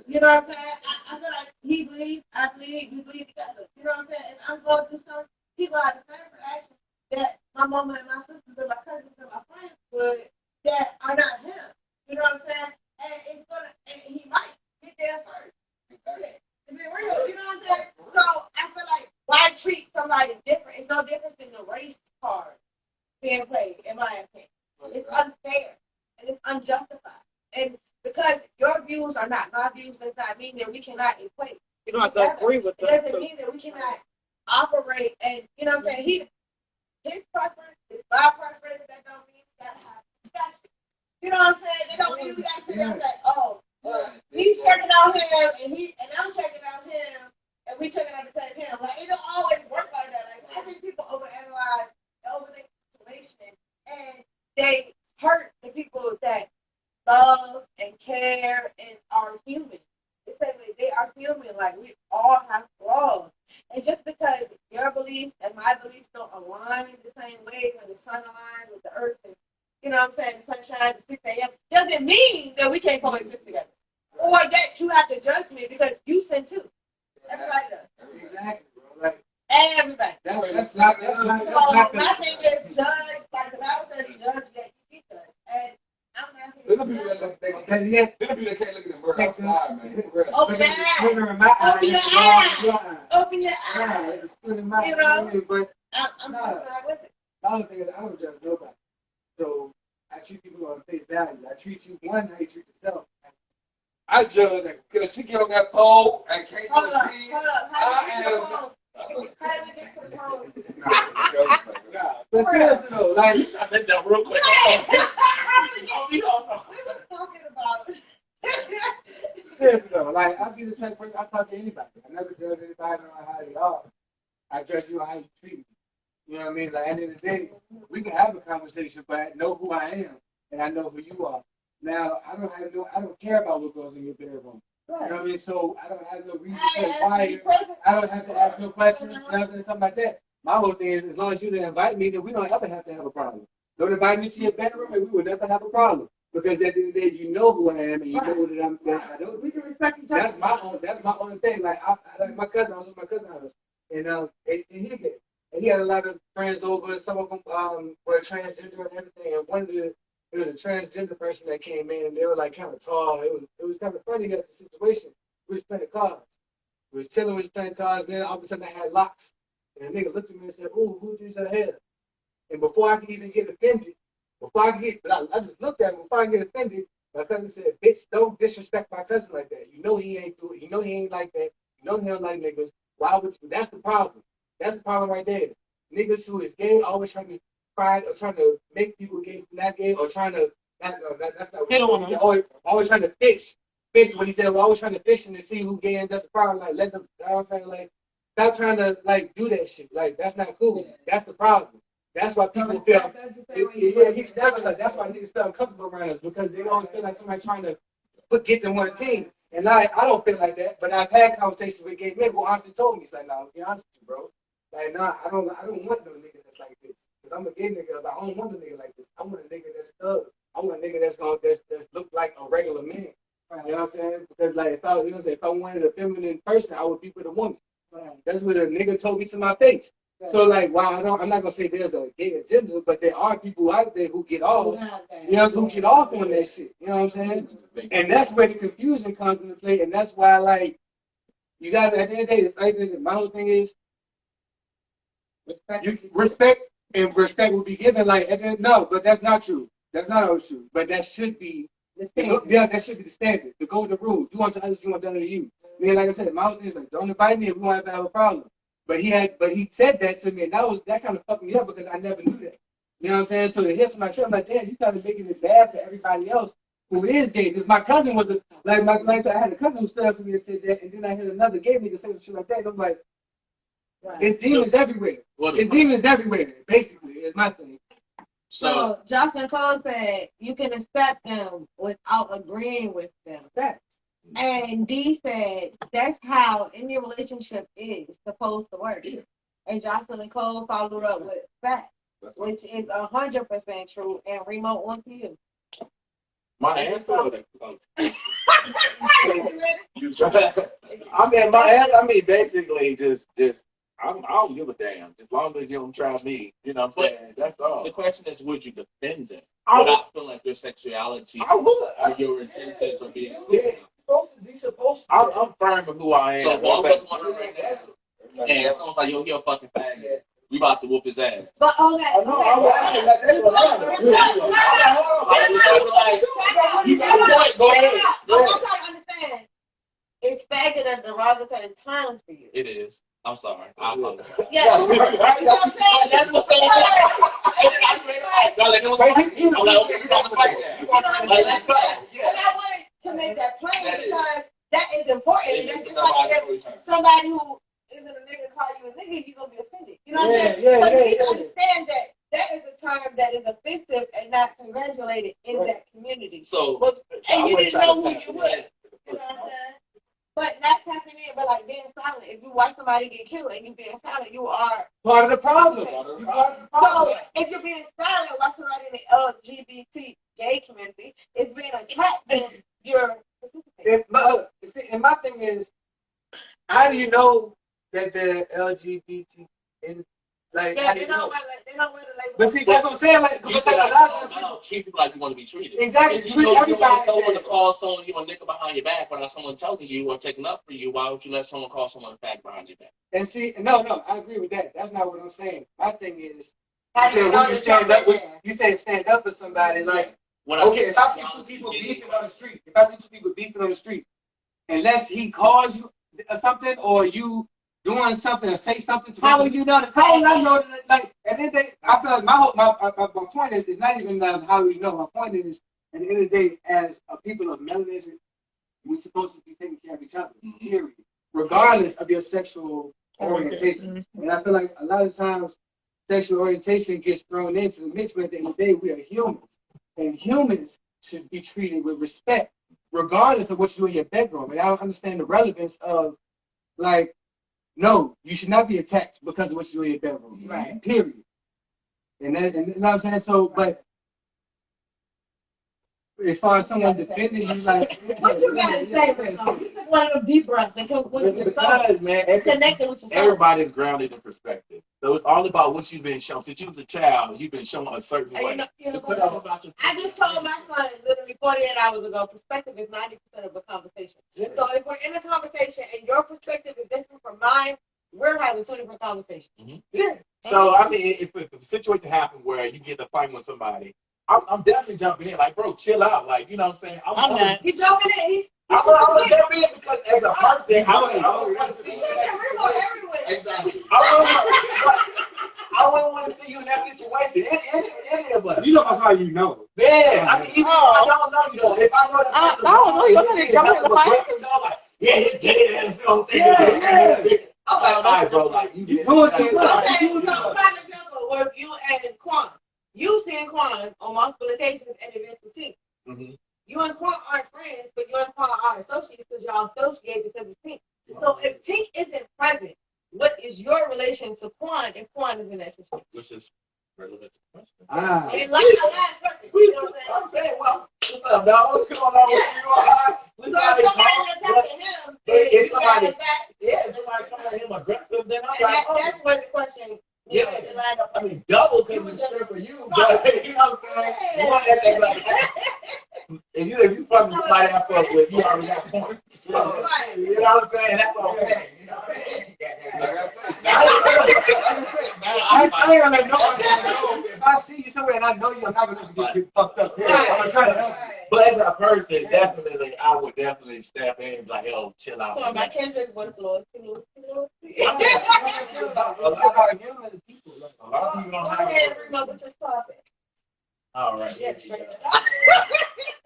You know what I'm saying? I feel like he believes, I believe, we believe together. You know what I'm saying? If I'm going through something, people have the same reaction that my mama and my sisters and my cousins and my friends would that are not him. You know what I'm saying? And he might get there first. Shit. To be real, you know what I'm saying? So I feel like why treat somebody different? It's no difference than the race card being played, in my opinion. It's unfair and it's unjustified. And because your views are not my views, does not mean that we cannot equate. You don't have to agree with them. It doesn't mean that we cannot operate and you know what I'm saying? His preference is my preference, that don't mean we gotta have discussion. You know what I'm saying? That don't mean we gotta sit there and say, oh, he's checking out him and I'm checking out him and we checking out the same him. Like it don't always work like that. Like I think people overanalyze and overthink the situation and they hurt the people that love and care and are human. The same way they are human, like we all have flaws. And just because your beliefs and my beliefs don't align the same way when the sun aligns with the earth and you know what I'm saying, the sun shines at 6 a.m. doesn't mean that we can't coexist together. Or that you have to judge me because you sin too. Everybody does. Exactly, bro. Like everybody. That's not. So my thing is judge, like the Bible says, judge that you be judged. And I'm not here Little people that can't look at the bird outside, man. Open your eyes. Open your eyes. Open your eyes. It's in my You know? but I'm not with it. the other thing is I don't judge nobody. So I treat people on face value. I treat you how you treat yourself. I judge because she get on that pole and can't Hold up. see. How do we get to the phone? But seriously though, like I think that real quick. We was talking about. seriously though, like I'll be the type of person I talk to anybody. I never judge anybody on how they are. I judge you on how you treat me. You know what I mean? Like at the end of the day, we can have a conversation, but I know who I am and I know who you are. Now I don't care about what goes in your bedroom. You know what I mean? So I don't have no reason to inquire. I don't have to ask no questions, you know what I'm saying? Something like that. My whole thing is as long as you didn't invite me, then we don't ever have to have a problem. Don't invite me to your bedroom and we will never have a problem. Because at the end of the day, you know who I am and you know that I don't. We can respect each other. That's my only thing. Like I like my cousin, I was with my cousin house. And he had a lot of friends over. Some of them were transgender and everything. And it was a transgender person that came in, and they were like kind of tall. It was kind of funny at the situation. We was playing cards. We was chilling, we was playing cards, and then all of a sudden I had locks. And the nigga looked at me and said, "Ooh, who did your hair?" And before I could even get offended, I just looked at him. Before I get offended, my cousin said, "Bitch, don't disrespect my cousin like that. You know he ain't do it. You know he ain't like that. You know he don't like niggas. Why would you?" That's the problem. That's the problem right there. Niggas who is gay always trying to pride or trying to make people gay, not gay, or trying to that's not what always trying to fish what he said. We're always trying to fish and to see who gay, and that's the problem. Like let them. I was saying like stop trying to like do that shit. Like that's not cool. That's the problem. That's why people feel. He's never like. That's why niggas feel uncomfortable around us because they always feel like somebody trying to get them on a team. And like I don't feel like that. But I've had conversations with gay men who honestly told me, it's like, "No, be honest with you, bro. Like, nah, I don't want no nigga that's like this. Because I'm a gay nigga, but I don't want a nigga like this. I want a nigga that's thug. I want a nigga that's look like a regular man." You know what I'm saying? Because like if I wanted a feminine person, I would be with a woman. That's what a nigga told me to my face. So like, I'm not gonna say there's a gay agenda, but there are people out there who get off. You know, who get off on that shit. You know what I'm saying? And that's where the confusion comes into play, and that's why like you got at the end of the day, my whole thing is respect will be given. Like no, but that's not true. That's not always true. But that should be that should be the standard, the golden rule. You want to others, you want done to you. Man, like I said, my whole thing is like, don't invite me if we want to have a problem. But he said that to me, and that kind of fucked me up because I never knew that. You know what I'm saying? So to hear somebody say, I'm like, damn, you kind of making it bad for everybody else who is gay. Because my cousin was like I said, I had a cousin who stood up for me and said that, and then I had another gay nigga say some shit like that. And I'm like, it's demons everywhere. It's demons everywhere. Basically, is my thing. So Jocelyn Cole said you can accept them without agreeing with them. That. And D said that's how any relationship is supposed to work. And Jocelyn Cole followed up with fact, which is 100% true. And remote on to you. My answer. My answer. Basically, just I don't give a damn. As long as you don't try me, you know what I'm saying? That's all. The question is, would you defend them without feeling like your sexuality or your intentions are being I'm firm with who I am. So one of us wondering right now, and someone's like, yo, he a fucking faggot. We about to whoop his ass. But okay. Go ahead. I'm trying to understand. Is faggot a derogatory term for you? It is. I'm sorry. I apologize. Yeah. That's what's going on. I'm like, okay, we're going to fight that. And I wanted to make that plain because that is important. And that's just like if somebody who isn't a nigga call you a nigga, you're going to be offended. You know what I'm saying? So you need to understand that that is a term that is offensive and not congratulated in that community. So, and you didn't know who you were. You know what I'm saying? But not tapping in, but like being silent. If you watch somebody get killed and you being silent, you are part of the problem. So if you're being silent while somebody in the LGBT gay community is being attacked, then you're participating. And my thing is, how do you know that they're LGBT? They know where the label. But see, that's what I'm saying. Like, you say, like, treat people like you want to be treated. Exactly. If you know you want someone to call someone, you want to nickel behind your back without someone telling you or taking up for you, why would you let someone call someone a fag behind your back? And see, no, I agree with that. That's not what I'm saying. My thing is, you say stand up for somebody. Like, okay, if I see two people beefing on the street, unless he calls you or something, or you doing something or say something to how would you know? How would I know that? Like, at the end of the day, I feel like my point is not even how you know. My point is, at the end of the day, as a people of melanin, we're supposed to be taking care of each other. Period. Regardless of your sexual orientation. And I feel like a lot of times sexual orientation gets thrown into the mix, but at the end of the day, we are humans. And humans should be treated with respect, regardless of what you do in your bedroom. And I don't understand the relevance of, like, no, you should not be attacked because of what you do in your bedroom. Right. Period. And you know what I'm saying? So, but as far as someone defending you, like, what you gotta say, Rico? You took one of them deep breaths and took with your soul. Connected with your soul. Everybody's grounded in perspective. So it's all about what you've been shown. Since you was a child, you've been shown a certain way. I just told my son literally 48 hours ago, perspective is 90% of a conversation. Yeah. So if we're in a conversation and your perspective is different from mine, we're having two different conversations. Yeah. So, I mean, if a situation happens where you get to fight with somebody, I'm definitely jumping in. Like, bro, chill out. Like, you know what I'm saying? I'm not. He jumping in. I'm gonna jump in because as a person, I don't want to see you. Exactly. I wouldn't want to see you in that situation. Any of us. You know that's how you know. Yeah. I mean, even if I don't know you, though. If I know that person, I don't know. You're gonna jump in the fight. Yeah, it's gay ass. I'm like, all right, bro. Like, you know what I'm saying? Okay, so prime example where you and Quan. You've seen Quan on multiple occasions at events with Tink. You and Quan aren't friends, but you and Quan are associates because y'all associate because of Tink. So if Tink isn't present, what is your relation to Quan if Quan is in that situation? Which is relevant to the question. And like I last perfect. You know what I'm saying? Well, what's up, dog? What's going on with you? So if somebody's attacking him, if somebody, if somebody come at him aggressive, then I'm like, like, that's where the question. Yeah, I mean, double because it's sure for you, but you know what I'm saying? You want that thing like that. If you fucking somebody I fuck with, you already got points. So, you know what I'm saying? That's okay. You know what I ain't gonna let nobody know. If I see you somewhere and I know you, I'm not gonna just get fucked up. I'm gonna try to help you. But as a person, definitely, I would definitely step in and be like, yo, chill out. So my Kendrick was loyalty. A lot of people don't Go have ahead, it. remote with your topic. All right. Yeah, sure.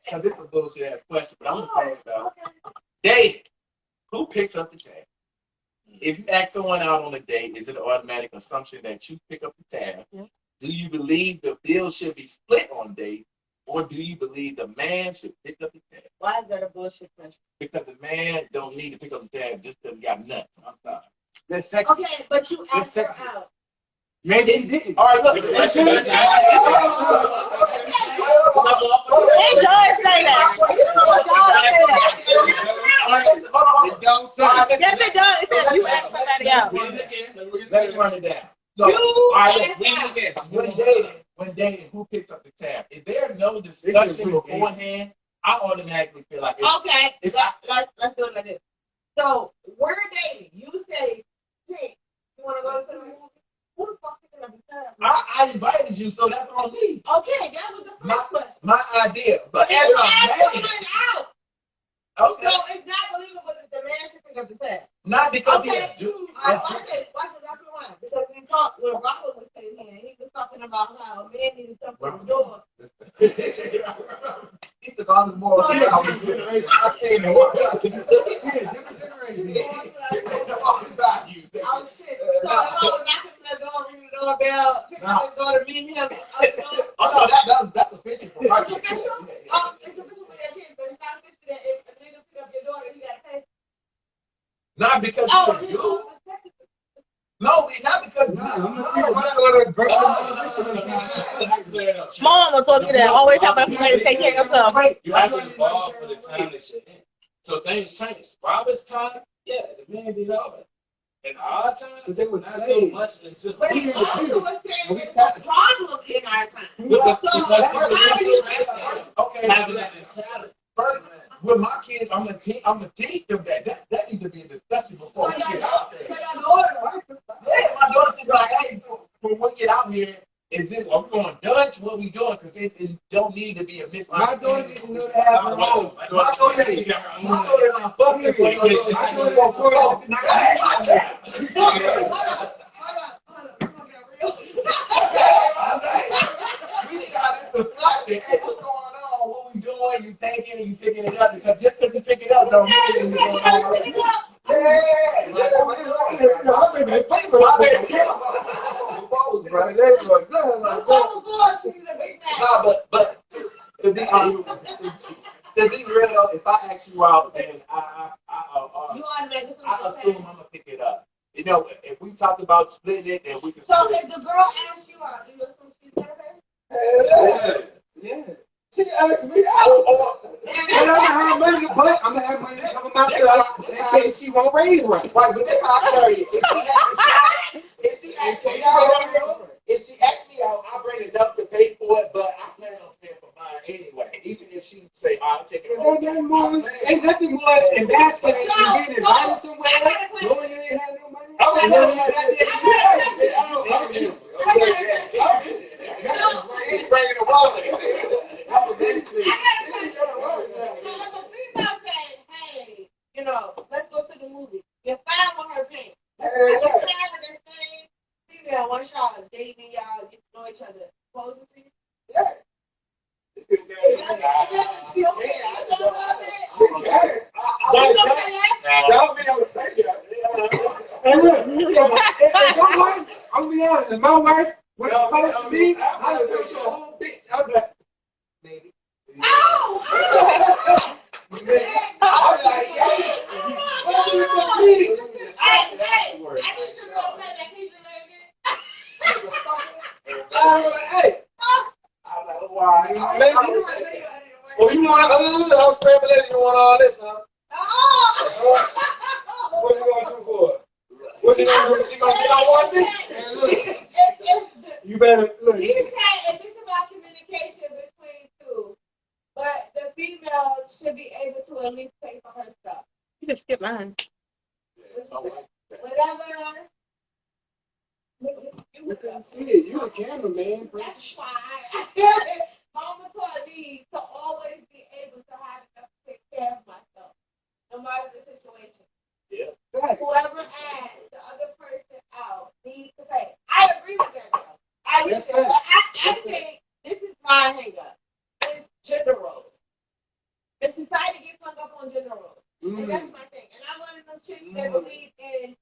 Because this is a bullshit ass question, but I'm going to say it though. Date. Who picks up the tab? If you ask someone out on a date, is it an automatic assumption that you pick up the tab? Yeah. Do you believe the bill should be split on date? Or do you believe the man should pick up the tab? Why is that a bullshit question? Because the man don't need to pick up the tab just because he got nuts. I'm sorry. That's sexist. Okay, but you asked her sexist. out. Maybe he didn't. All right, look. It does say that. It don't say. Yes, it does. It says you ask somebody out. Let me run it down. So, all right, when dating, who picks up the tab? If there's no discussion beforehand, I automatically feel like it's, Okay, let's do it like this. So we're dating. You say, "Hey, you want to go to the movie?" Who the fuck picking up the tab? I invited you, so that's on me. Okay, that was the first question. My idea. But as You a asked man, someone out. okay, So it's not believable that the man should pick up the tab. not because he's Okay. a dude. Watch this. That's the one. Because we talked when Robert was sitting here, he was talking about how a man needs to come to the door. He took all his moral shit out of his generation. I can't know what. Oh shit. So knocking on the door, ringing the doorbell, picking up his door to meet him. Oh no, that's official for my It's kids. official? It's official for your kids, but it's not official that if a nigga pick up your daughter, you gotta pay. Not because Oh, he's a his dude. own perspective. No, not because Mom told me that. Always have a way to take care of yourself. You have to evolve for the time that you're in. So things change. Robert's time, yeah, the man did all that. In our time, not so much. It's just But he's also saying it's a problem in our time. okay. having that mentality. First, with my kids, I'm gonna teach them that. That needs to be a discussion before we get out there. Yeah, my daughter should be like, hey, when we get out here, are we going Dutch? What we doing? Because it don't need to be a misunderstanding. My daughter didn't know to have her own. My daughter is not fucking with you. I know you're for We got this discussion. Hey, what's going on? What we doing? You taking it, you picking it up. Because just because you pick it up don't mean it's going on. But to be real though, if I ask you out, then I assume I'm gonna pick it up. You know, if we talk about splitting it, then we can. So if the girl asks you out, do you assume she's gonna pay? Yeah. She asked me out. And I'm gonna have money to put. I'm gonna have money to cover myself in case she won't raise right. Right, but that's how I carry it. If she asks me out, I bring enough to pay for it, but I plan on paying for mine anyway. Even if she say, I'll take it home. Ain't nothing more embarrassing than getting invited somewhere, knowing you ain't have no money. He's bringing the wallet. Hey, you know, let's go to the movie. You're fine with her paying. You're fine with this thing. Female, once y'all dating, y'all get to know each other. Closing to you? Yeah. She okay? And look, if my wife, I'm gonna be honest, if my wife was close to me, I'd tell you a whole bitch. I'd be like, maybe. Oh! Hey, I'm like, why? oh, you want I'm scrambling, you want all this, huh? What you gonna do for it? What you gonna do? She gonna get on one thing? You better look. You say if it's about communication between two, but the female should be able to at least pay for her stuff. You just skip mine. Whatever. You can see it. You a cameraman. That's fine. Mama taught me to always be And that's my thing. And I'm one of them chicks that believe in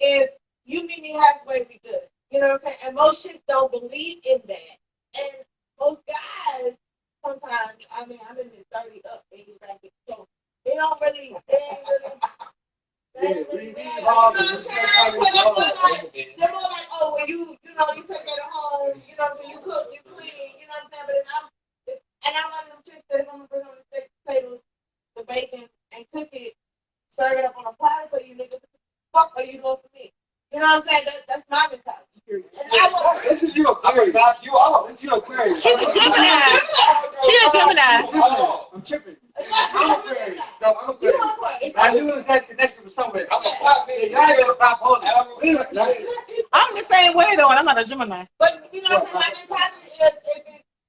if you meet me halfway, we good. You know what I'm saying? And most chicks don't believe in that. And most guys, sometimes, I mean, I'm in the 30 up age bracket, so they don't really, they're more like, oh, well, you take care of home, you know what I'm saying, you cook, you clean, you know what I'm saying, but and I'm one of them chicks that I'm gonna bring on the steak, potatoes, the bacon, and cook it, serve it up on a platter for you niggas. Fuck are you doing for me? You know what I'm saying? That's my mentality. And this is you Aquarius. You all. This is you Aquarius. She's a Gemini. She's a Gemini. I'm tripping. I'm Aquarius. No, I'm Aquarius. I knew that connection was somewhere. I'm a pop man. Y'all gotta stop holding. I'm the same way though, and I'm not a Gemini. But you know what I'm saying? My mentality is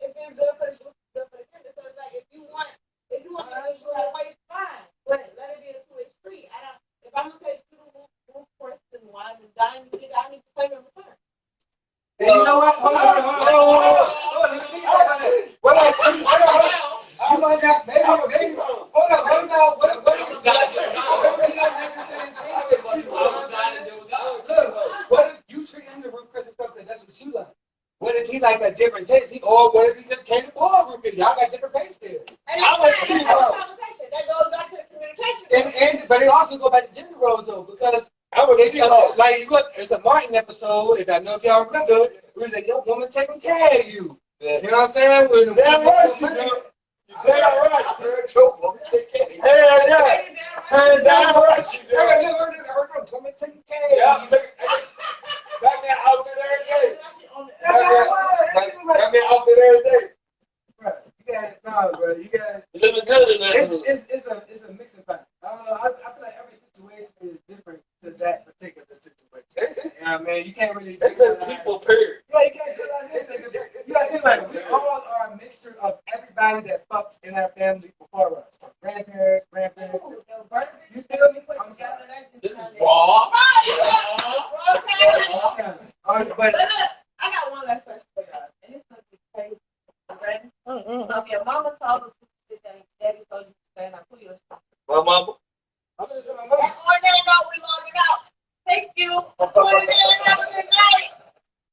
if it's good for the good for the gender. So it's like if you want to do that way, fine. But let it be a two-way street. If I'm gonna take you to move first and wine and dine, I need to pay in return. And you know what? Hold on. What else? You might not. Maybe. Hold on. What if you treat him to Ruth Chris and stuff that's what you like? What if he like a different taste? Or what if he just can't afford Ruth Chris? Y'all got different taste scales. And I want to see conversation. That goes back to the communication. But it also go back to gender roles though, because like you look, it's a Martin episode. If I know if y'all remember, it was like your woman taking care of you. You know what I'm saying? When Damn right she do. Damn right. Your woman take care of you. Damn right she do. Woman taking care of you. That man out there every day. That man out there every day. Bro, you got bro. You got living good in that. It's a mixing factor. I don't know. I feel like every situation is different to that particular situation. Yeah, man, you can't really. It's just people, period. Yeah, you can't generalize anything. You got to think like we all are a mixture of everybody that fucks in our family before us. Grandparents. You feel me? This is raw. But But look, I got one last question for y'all, and it's gonna be crazy. You ready? So if your mama told you to sit down, daddy told you to stand up, who you stop? My mama. I'm just saying, That one day, no, we logging out. Thank you for tuning in.